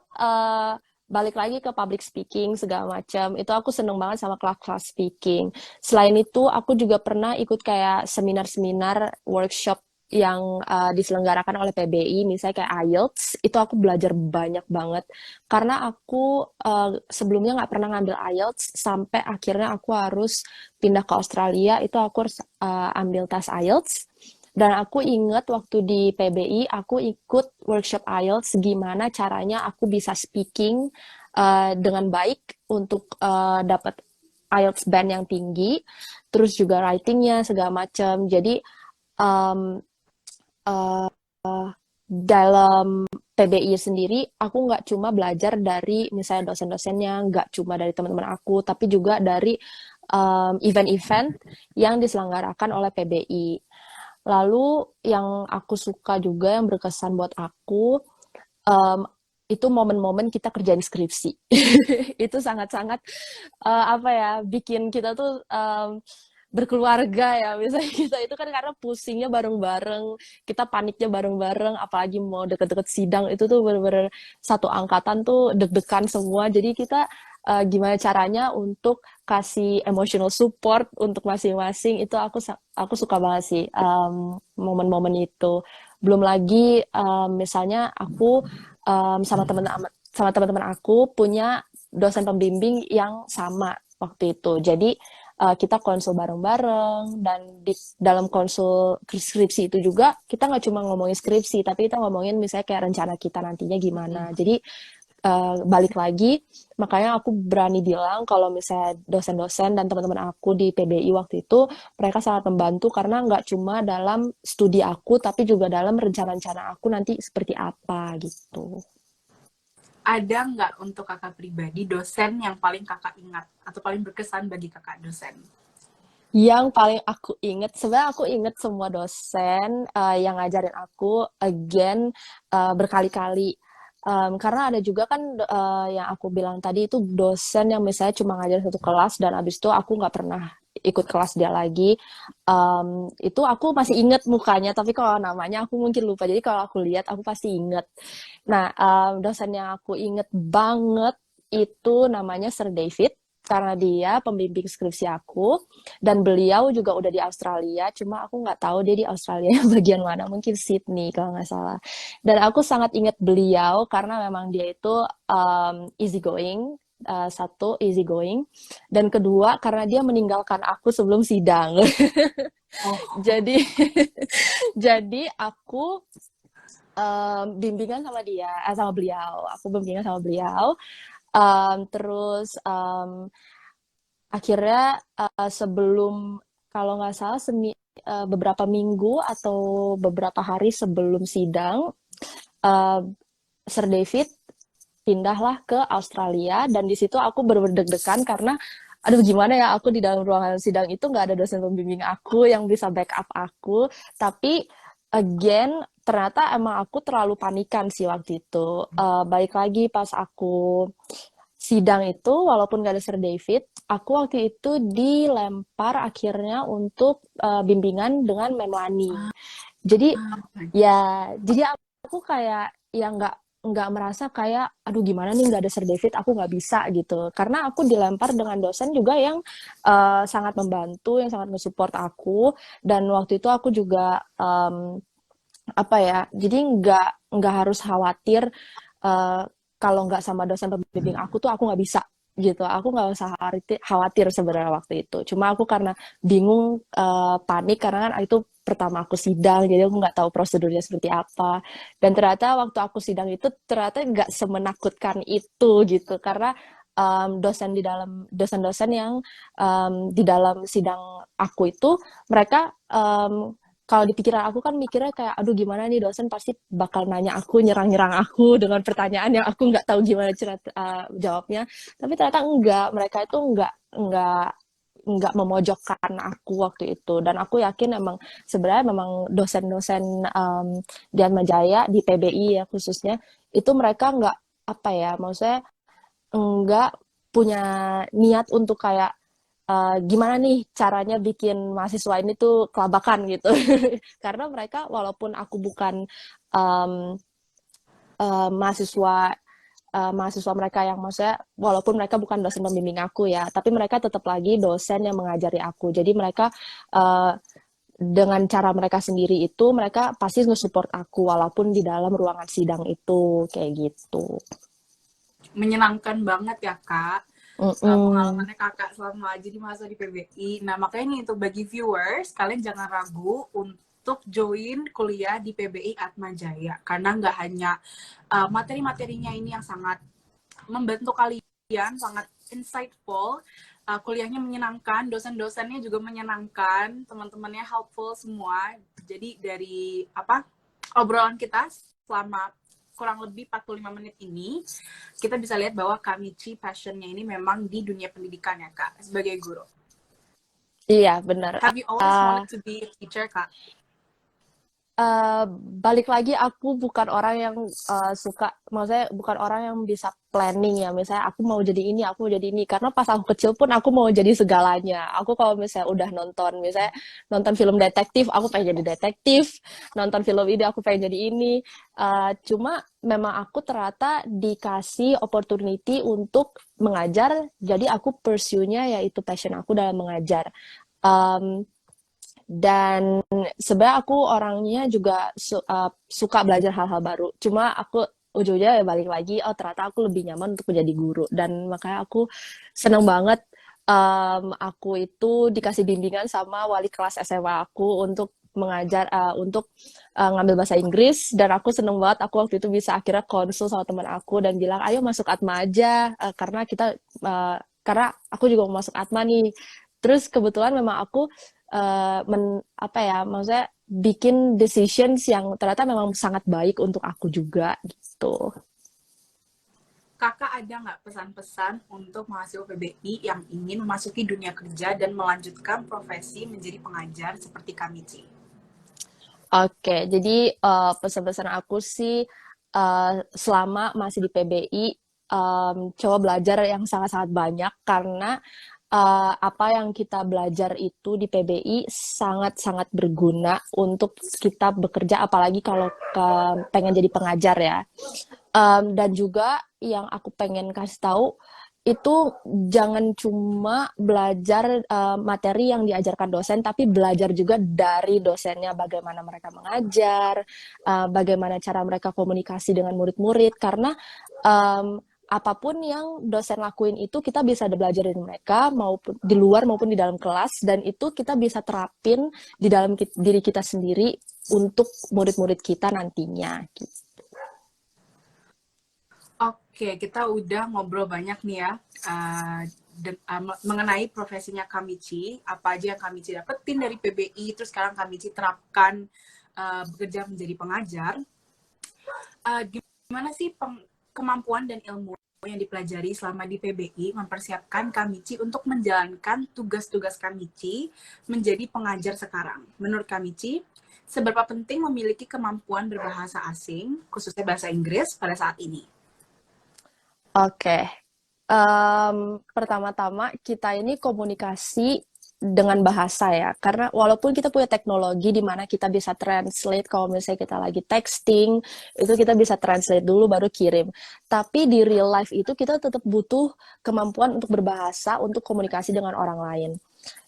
balik lagi ke public speaking segala macam. Itu aku seneng banget sama kelas-kelas speaking. Selain itu, aku juga pernah ikut kayak seminar-seminar workshop yang diselenggarakan oleh PBI, misalnya kayak IELTS. Itu aku belajar banyak banget karena aku sebelumnya nggak pernah ngambil IELTS sampai akhirnya aku harus pindah ke Australia. Itu aku harus ambil tes IELTS. Dan aku ingat waktu di PBI, aku ikut workshop IELTS gimana caranya aku bisa speaking dengan baik untuk dapat IELTS band yang tinggi, terus juga writingnya segala macam. Jadi um, uh, dalam PBI sendiri, aku nggak cuma belajar dari misalnya dosen-dosennya, nggak cuma dari teman-teman aku, tapi juga dari event-event yang diselenggarakan oleh PBI. Lalu yang aku suka juga yang berkesan buat aku um, itu momen-momen kita kerjain skripsi. Itu sangat-sangat apa ya bikin kita tuh berkeluarga ya. Misalnya kita itu kan karena pusingnya bareng-bareng, kita paniknya bareng-bareng, apalagi mau deket-deket sidang itu tuh bener-bener satu angkatan tuh deg-degan semua. Jadi kita gimana caranya untuk kasih emotional support untuk masing-masing itu aku suka banget sih momen-momen itu. Belum lagi misalnya aku sama teman-teman aku punya dosen pembimbing yang sama waktu itu. Jadi kita konsul bareng-bareng dan di dalam konsul skripsi itu juga kita nggak cuma ngomongin skripsi tapi kita ngomongin misalnya kayak rencana kita nantinya gimana. Jadi balik lagi, makanya aku berani bilang kalau misalnya dosen-dosen dan teman-teman aku di PBI waktu itu, mereka sangat membantu karena nggak cuma dalam studi aku, tapi juga dalam rencana-rencana aku nanti seperti apa gitu. Ada nggak untuk kakak pribadi dosen yang paling kakak ingat atau paling berkesan bagi kakak dosen? Yang paling aku inget, sebenarnya aku inget semua dosen yang ngajarin aku, again, berkali-kali. Karena ada juga kan yang aku bilang tadi itu dosen yang misalnya cuma ngajarin satu kelas dan abis itu aku nggak pernah ikut kelas dia lagi. Itu aku masih inget mukanya, tapi kalau namanya aku mungkin lupa. Jadi kalau aku lihat aku pasti inget. Nah, dosen yang aku inget banget itu namanya Sir David karena dia pembimbing skripsi aku dan beliau juga udah di Australia, cuma aku nggak tahu dia di Australia bagian mana, mungkin Sydney kalau nggak salah. Dan aku sangat ingat beliau karena memang dia itu easy going, satu easy going, dan kedua karena dia meninggalkan aku sebelum sidang. Oh, Jadi jadi aku bimbingan sama dia, sama beliau. Aku bimbingan sama beliau. Terus akhirnya sebelum kalau nggak salah beberapa minggu atau beberapa hari sebelum sidang, uh, Sir David pindahlah ke Australia dan di situ aku bener-bener deg-degan karena aduh gimana ya aku di dalam ruangan sidang itu nggak ada dosen pembimbing aku yang bisa backup aku, tapi again ternyata emang aku terlalu panikan sih waktu itu. Balik lagi pas aku sidang itu walaupun gak ada Sir David, aku waktu itu dilempar akhirnya untuk bimbingan dengan Memlani. Jadi ya, jadi aku kayak ya nggak merasa kayak aduh gimana nih nggak ada Sir David aku nggak bisa gitu karena aku dilempar dengan dosen juga yang sangat membantu yang sangat mensupport aku dan waktu itu aku juga apa ya, jadi nggak harus khawatir uh, kalau nggak sama dosen pembimbing aku tuh aku nggak bisa gitu. Aku nggak usah khawatir sebenarnya waktu itu. Cuma aku karena bingung, panik karena kan itu pertama aku sidang, jadi aku nggak tahu prosedurnya seperti apa. Dan ternyata waktu aku sidang itu ternyata nggak semenakutkan itu gitu, karena dosen-dosen yang di dalam sidang aku itu mereka kalau di pikiran aku kan mikirnya kayak, aduh gimana nih dosen pasti bakal nanya aku, nyerang-nyerang aku dengan pertanyaan yang aku nggak tahu gimana cara jawabnya. Tapi ternyata enggak, mereka itu enggak memojokkan aku waktu itu. Dan aku yakin emang sebenarnya memang dosen-dosen di Atmajaya, di PBI ya khususnya, itu mereka enggak apa ya, maksudnya enggak punya niat untuk kayak gimana nih caranya bikin mahasiswa ini tuh kelabakan gitu. Karena mereka walaupun aku bukan um, mahasiswa mahasiswa mereka yang maksudnya walaupun mereka bukan dosen pembimbing aku ya, tapi mereka tetap lagi dosen yang mengajari aku. Jadi mereka uh, dengan cara mereka sendiri itu mereka pasti nge-support aku walaupun di dalam ruangan sidang itu kayak gitu. Menyenangkan banget ya Kak, Mm-mm. pengalamannya Kakak selama jadi mahasiswa di PBI. Nah makanya nih untuk bagi viewers, kalian jangan ragu untuk join kuliah di PBI Atmajaya. Karena nggak hanya materi-materinya ini yang sangat membantu kalian, sangat insightful, kuliahnya menyenangkan, dosen-dosennya juga menyenangkan, teman-temannya helpful semua. Jadi dari obrolan kita selama kurang lebih 45 menit ini, kita bisa lihat bahwa Kak Michi passionnya ini memang di dunia pendidikan ya Kak, sebagai guru. Iya, benar. Have you always wanted to be a teacher Kak? Balik lagi aku bukan orang yang suka, maksudnya bukan orang yang bisa planning ya. Misalnya aku mau jadi ini, aku mau jadi ini. Karena pas aku kecil pun aku mau jadi segalanya. Aku kalau misalnya udah nonton, misalnya nonton film detektif, aku pengen jadi detektif. Nonton film ini, aku pengen jadi ini. Cuma memang aku ternyata dikasih opportunity untuk mengajar, jadi aku pursue-nya yaitu passion aku dalam mengajar. Um, dan sebenarnya aku orangnya juga suka belajar hal-hal baru. Cuma aku ujungnya ya balik lagi, oh ternyata aku lebih nyaman untuk menjadi guru. Dan makanya aku seneng banget aku itu dikasih bimbingan sama wali kelas SMA aku untuk mengajar, untuk ngambil bahasa Inggris. Dan aku seneng banget aku waktu itu bisa akhirnya konsul sama teman aku dan bilang, ayo masuk Atma aja, karena aku juga mau masuk Atma nih. Terus kebetulan memang aku apa ya, maksudnya bikin decisions yang ternyata memang sangat baik untuk aku juga gitu. Kakak ada nggak pesan-pesan untuk mahasiswa PBI yang ingin memasuki dunia kerja dan melanjutkan profesi menjadi pengajar seperti Kak Michi? Oke, jadi pesan-pesan aku sih selama masih di PBI, coba belajar yang sangat-sangat banyak karena apa yang kita belajar itu di PBI sangat-sangat berguna untuk kita bekerja, apalagi kalau pengen jadi pengajar ya. Dan juga yang aku pengen kasih tahu itu jangan cuma belajar materi yang diajarkan dosen, tapi belajar juga dari dosennya, bagaimana mereka mengajar, bagaimana cara mereka komunikasi dengan murid-murid, karena um, apapun yang dosen lakuin itu kita bisa belajar dari mereka, maupun di luar maupun di dalam kelas, dan itu kita bisa terapin di dalam diri kita sendiri untuk murid-murid kita nantinya gitu. Oke, kita udah ngobrol banyak nih ya mengenai profesinya Kamichi, apa aja yang Kamichi dapetin dari PBI, terus sekarang Kamichi terapkan bekerja menjadi pengajar. Gimana sih kemampuan dan ilmu yang dipelajari selama di PBI mempersiapkan Kamichi untuk menjalankan tugas-tugas Kamichi menjadi pengajar sekarang? Menurut Kamichi, seberapa penting memiliki kemampuan berbahasa asing, khususnya bahasa Inggris pada saat ini? Oke, pertama-tama kita ini komunikasi dengan bahasa ya, karena walaupun kita punya teknologi di mana kita bisa translate, kalau misalnya kita lagi texting, itu kita bisa translate dulu baru kirim. Tapi di real life itu kita tetap butuh kemampuan untuk berbahasa, untuk komunikasi dengan orang lain.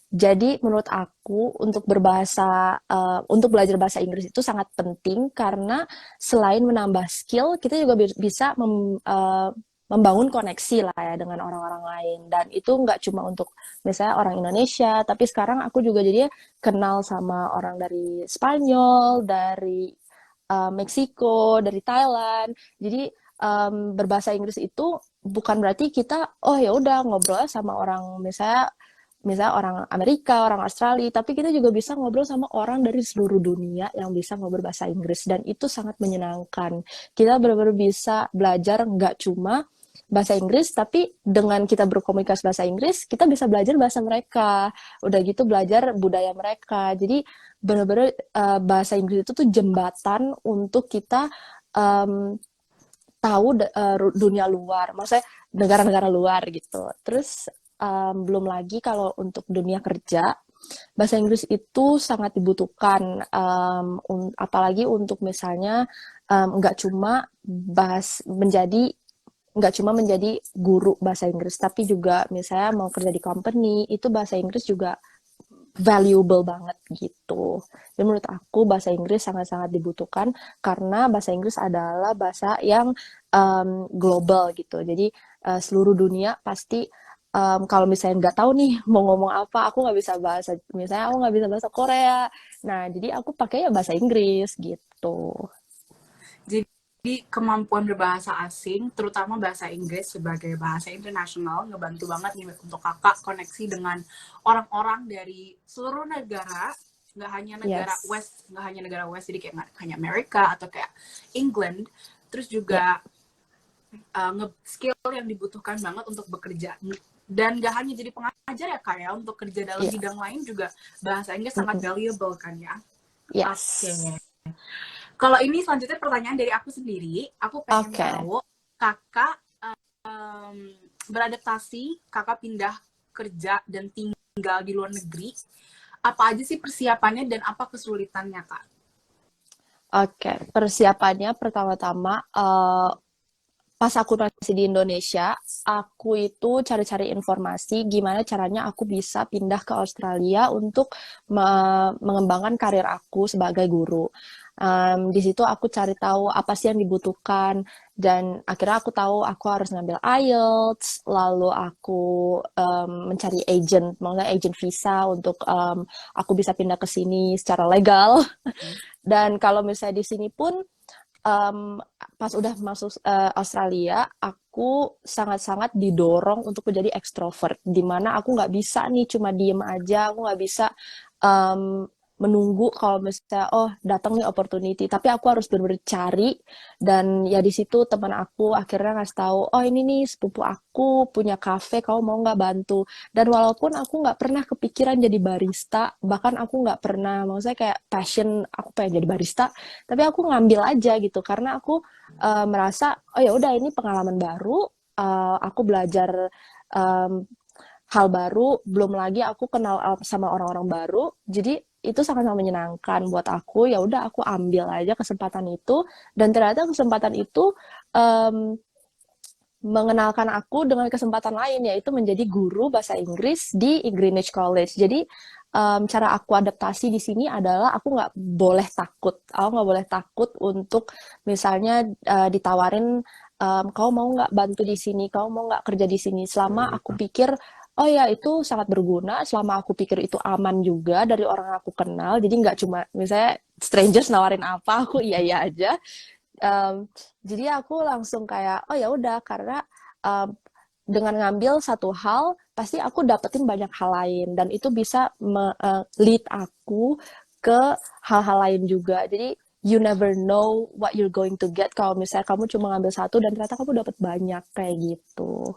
Jadi menurut aku untuk belajar bahasa Inggris itu sangat penting karena selain menambah skill, kita juga bisa membangun koneksi lah ya dengan orang-orang lain. Dan itu nggak cuma untuk misalnya orang Indonesia, tapi sekarang aku juga jadi kenal sama orang dari Spanyol, dari Meksiko, dari Thailand. Jadi berbahasa Inggris itu bukan berarti kita oh ya udah ngobrol sama orang misalnya orang Amerika, orang Australia, tapi kita juga bisa ngobrol sama orang dari seluruh dunia yang bisa ngobrol bahasa Inggris dan itu sangat menyenangkan. Kita benar-benar bisa belajar nggak cuma bahasa Inggris, tapi dengan kita berkomunikasi bahasa Inggris, kita bisa belajar bahasa mereka. Udah gitu belajar budaya mereka. Jadi benar-benar bahasa Inggris itu tuh jembatan untuk kita um, tahu dunia luar, maksudnya negara-negara luar gitu. Terus belum lagi kalau untuk dunia kerja, bahasa Inggris itu sangat dibutuhkan, apalagi untuk misalnya nggak cuma nggak cuma menjadi guru bahasa Inggris, tapi juga misalnya mau kerja di company, itu bahasa Inggris juga valuable banget gitu. Dan menurut aku bahasa Inggris sangat-sangat dibutuhkan karena bahasa Inggris adalah bahasa yang global gitu. Jadi seluruh dunia pasti kalau misalnya nggak tahu nih mau ngomong apa, aku nggak bisa bahasa, misalnya aku nggak bisa bahasa Korea. Nah, jadi aku pakai ya bahasa Inggris gitu. Jadi kemampuan berbahasa asing, terutama bahasa Inggris sebagai bahasa internasional, ngebantu banget nih untuk kakak koneksi dengan orang-orang dari seluruh negara, nggak hanya negara Yes. West, nggak hanya negara West, jadi kayak nggak hanya Amerika atau kayak England, terus Ya. juga skill yang dibutuhkan banget untuk bekerja. Dan gak hanya jadi pengajar ya kak ya, untuk kerja dalam Ya. bidang lain juga bahasa Inggris sangat Mm-mm. valuable kan ya. Oke. Yes. Kalau ini selanjutnya pertanyaan dari aku sendiri, aku pengen Oke. tahu kakak beradaptasi, kakak pindah kerja dan tinggal di luar negeri, apa aja sih persiapannya dan apa kesulitannya kak? Oke, persiapannya pertama-tama pas aku masih di Indonesia, aku itu cari-cari informasi gimana caranya aku bisa pindah ke Australia untuk mengembangkan karir aku sebagai guru. Di situ aku cari tahu apa sih yang dibutuhkan dan akhirnya aku tahu aku harus ngambil IELTS, lalu aku mencari agent, maksudnya agent visa untuk aku bisa pindah ke sini secara legal. Dan kalau misalnya di sini pun um, pas udah masuk Australia, aku sangat-sangat didorong untuk menjadi ekstrovert, di mana aku nggak bisa nih cuma diem aja, aku nggak bisa um, menunggu kalau misalnya oh datang nih opportunity, tapi aku harus benar-benar cari dan ya di situ teman aku akhirnya ngasih tahu oh ini nih sepupu aku punya cafe, kamu mau nggak bantu? Dan walaupun aku nggak pernah kepikiran jadi barista, bahkan aku nggak pernah, maksudnya kayak passion aku pengen jadi barista, tapi aku ngambil aja gitu karena aku merasa oh ya udah ini pengalaman baru, aku belajar um, hal baru, belum lagi aku kenal sama orang-orang baru, jadi itu sangat-sangat menyenangkan buat aku. Ya udah aku ambil aja kesempatan itu dan ternyata kesempatan itu um, mengenalkan aku dengan kesempatan lain yaitu menjadi guru bahasa Inggris di Greenwich College. Jadi cara aku adaptasi di sini adalah aku nggak boleh takut. Aku nggak boleh takut untuk misalnya ditawarin kau mau nggak bantu di sini, kau mau nggak kerja di sini. Selama aku pikir oh ya itu sangat berguna, selama aku pikir itu aman juga dari orang aku kenal. Jadi nggak cuma misalnya strangers nawarin apa aku iya iya aja. Um, jadi aku langsung kayak oh ya udah karena um, dengan ngambil satu hal pasti aku dapetin banyak hal lain dan itu bisa lead aku ke hal-hal lain juga. Jadi you never know what you're going to get kalau misalnya kamu cuma ngambil satu dan ternyata kamu dapat banyak kayak gitu.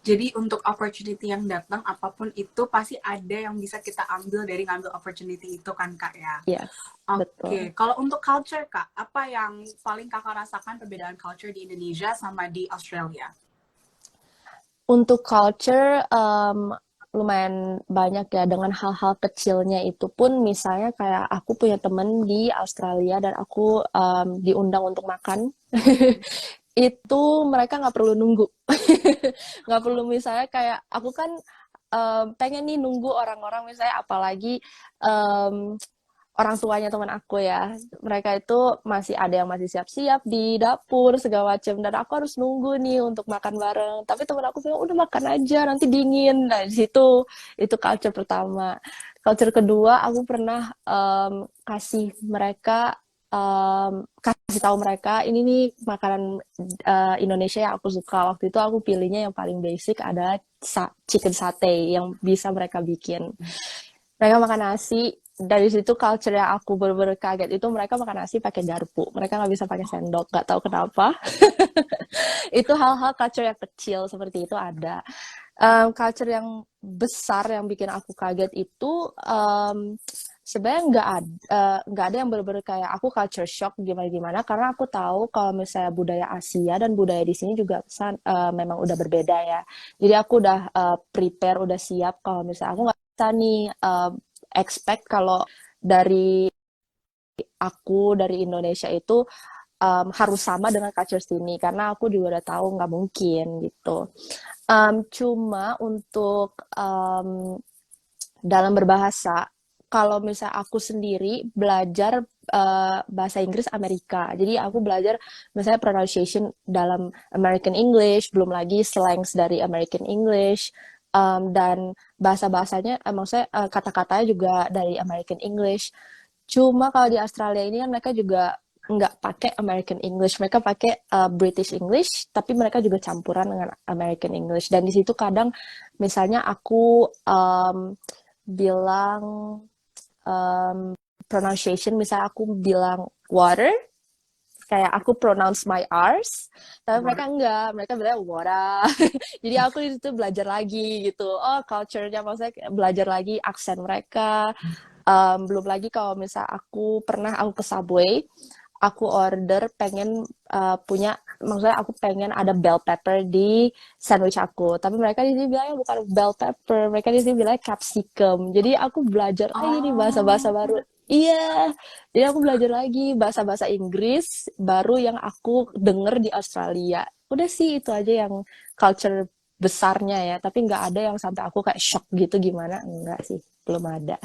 Jadi untuk opportunity yang datang apapun itu pasti ada yang bisa kita ambil dari ngambil opportunity itu kan kak ya. Yes, betul. Oke, kalau untuk culture kak, apa yang paling kakak rasakan perbedaan culture di Indonesia sama di Australia? Untuk culture lumayan banyak ya dengan hal-hal kecilnya itu pun misalnya kayak aku punya temen di Australia dan aku diundang untuk makan itu mereka nggak perlu nunggu nggak perlu misalnya kayak aku kan pengen nih nunggu orang-orang misalnya apalagi em, orang tuanya teman aku ya, mereka itu masih ada yang masih siap-siap di dapur segala macam dan aku harus nunggu nih untuk makan bareng. Tapi teman aku bilang udah makan aja nanti dingin. Nah, di situ itu culture pertama. Culture kedua, aku pernah kasih mereka kasih tahu mereka ini nih makanan Indonesia yang aku suka. Waktu itu aku pilihnya yang paling basic adalah chicken sate yang bisa mereka bikin. Mereka makan nasi, dari situ culture yang aku bener-bener kaget itu mereka makan nasi pakai garpu. Mereka nggak bisa pakai sendok, nggak tahu kenapa. Itu hal-hal culture yang kecil seperti itu ada. Culture yang besar yang bikin aku kaget itu sebenarnya nggak ada yang bener-bener kayak aku culture shock gimana-gimana karena aku tahu kalau misalnya budaya Asia dan budaya di sini juga memang udah berbeda ya. Jadi aku udah prepare, udah siap kalau misalnya aku nggak bisa nih expect kalau dari aku dari Indonesia itu harus sama dengan culture sini karena aku juga udah tahu nggak mungkin gitu. Cuma untuk dalam berbahasa, kalau misalnya aku sendiri belajar bahasa Inggris Amerika, jadi aku belajar misalnya pronunciation dalam American English, belum lagi slangs dari American English, dan bahasa-bahasanya, maksudnya kata-katanya juga dari American English. Cuma kalau di Australia ini kan mereka juga nggak pakai American English, mereka pakai British English, tapi mereka juga campuran dengan American English. Dan di situ kadang, misalnya aku bilang pronunciation, misalnya aku bilang water, kayak aku pronounce my R's, tapi mereka enggak, mereka bilang water. Jadi aku di situ belajar lagi gitu. Oh, culture-nya maksudnya belajar lagi aksen mereka. Belum lagi kalau misal aku ke Subway, aku order pengen punya, maksudnya aku pengen ada bell pepper di sandwich aku. Tapi mereka di sini bilangnya bukan bell pepper, mereka di sini bilangnya capsicum. Jadi aku belajar lagi nih bahasa-bahasa baru. Oh, Iya, jadi aku belajar lagi bahasa-bahasa Inggris baru yang aku denger di Australia. Udah sih itu aja yang culture besarnya ya, tapi nggak ada yang sampai aku kayak shock gitu gimana, enggak sih, belum ada.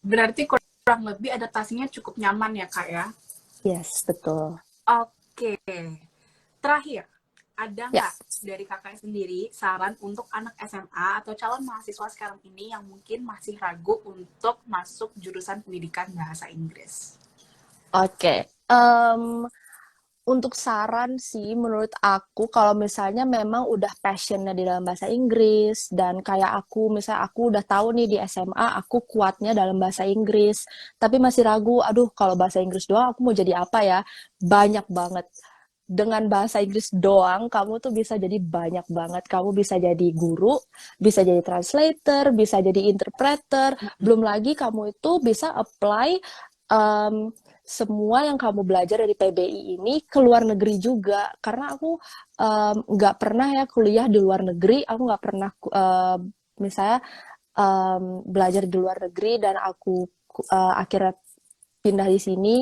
berarti kurang lebih adaptasinya cukup nyaman ya, Kak ya? Yes, betul. Oke. Terakhir, ada Ya, nggak dari kakak sendiri saran untuk anak SMA atau calon mahasiswa sekarang ini yang mungkin masih ragu untuk masuk jurusan pendidikan bahasa Inggris? oke. Untuk saran sih, menurut aku kalau misalnya memang udah passionnya di dalam bahasa Inggris dan kayak aku, misalnya aku udah tahu nih di SMA aku kuatnya dalam bahasa Inggris, tapi masih ragu, aduh kalau bahasa Inggris doang aku mau jadi apa ya? Banyak banget. Dengan bahasa Inggris doang, kamu tuh bisa jadi banyak banget. Kamu bisa jadi guru, bisa jadi translator, bisa jadi interpreter. Belum lagi kamu itu bisa apply um, semua yang kamu belajar dari PBI ini ke luar negeri juga. Karena aku nggak pernah ya kuliah di luar negeri. Aku nggak pernah misalnya belajar di luar negeri dan aku akhirnya pindah di sini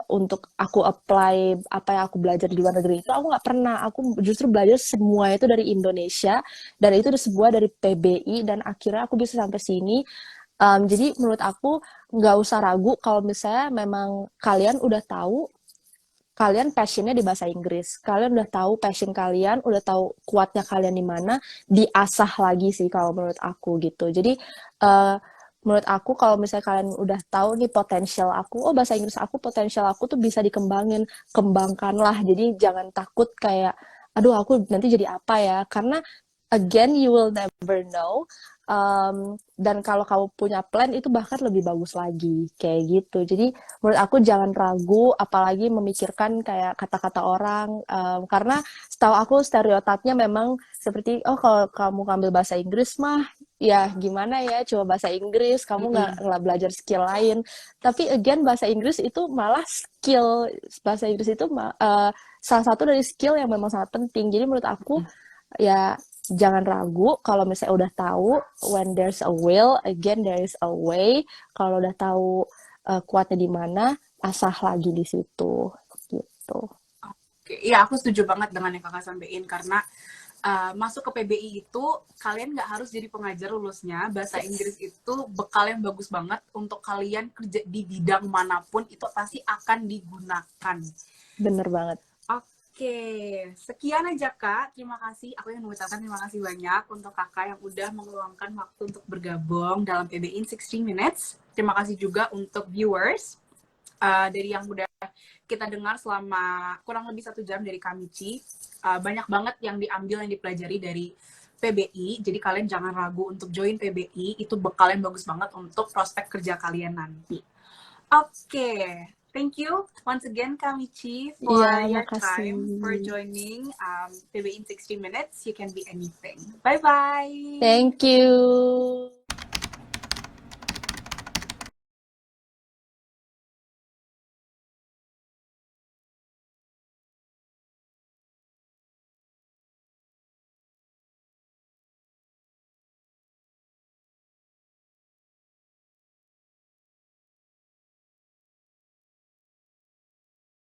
untuk aku apply apa yang aku belajar di luar negeri itu aku nggak pernah, aku justru belajar semua itu dari Indonesia dan itu semua dari PBI dan akhirnya aku bisa sampai sini. Jadi menurut aku nggak usah ragu kalau misalnya memang kalian udah tahu kalian passionnya di bahasa Inggris, kalian udah tahu passion kalian, udah tahu kuatnya kalian di mana, diasah lagi sih kalau menurut aku gitu. Jadi menurut aku kalau misalnya kalian udah tahu nih potensial aku, oh bahasa Inggris aku potensial aku tuh bisa dikembangin, kembangkanlah. Jadi jangan takut kayak, aduh aku nanti jadi apa ya? Karena again you will never know. Dan kalau kamu punya plan itu bahkan lebih bagus lagi kayak gitu. Jadi menurut aku jangan ragu, apalagi memikirkan kayak kata-kata orang, karena setahu aku stereotipnya memang seperti oh kalau kamu ngambil bahasa Inggris mah ya gimana ya coba bahasa Inggris kamu nggak belajar skill lain, tapi again bahasa Inggris itu malah skill, bahasa Inggris itu salah satu dari skill yang memang sangat penting. Jadi menurut aku ya jangan ragu kalau misalnya udah tahu when there's a will again there is a way. Kalau udah tahu kuatnya di mana, asah lagi di situ gitu. Oke, iya aku setuju banget dengan yang kakak sampaikan karena masuk ke PBI itu kalian nggak harus jadi pengajar lulusnya. Bahasa Inggris itu bekal yang bagus banget untuk kalian kerja di bidang manapun, itu pasti akan digunakan. Bener banget. Oke, sekian aja Kak. Terima kasih. Aku yang mengucapkan terima kasih banyak untuk Kakak yang udah meluangkan waktu untuk bergabung dalam PBI in 60 Minutes. Terima kasih juga untuk viewers dari yang udah kita dengar selama kurang lebih 1 jam dari Kamichi. Banyak banget yang diambil, yang dipelajari dari PBI. Jadi kalian jangan ragu untuk join PBI. Itu bekal yang bagus banget untuk prospek kerja kalian nanti. Oke, thank you once again Kamichi for Iya, your makasih. time, for joining PBI in 60 Minutes. You can be anything. Bye-bye. Thank you.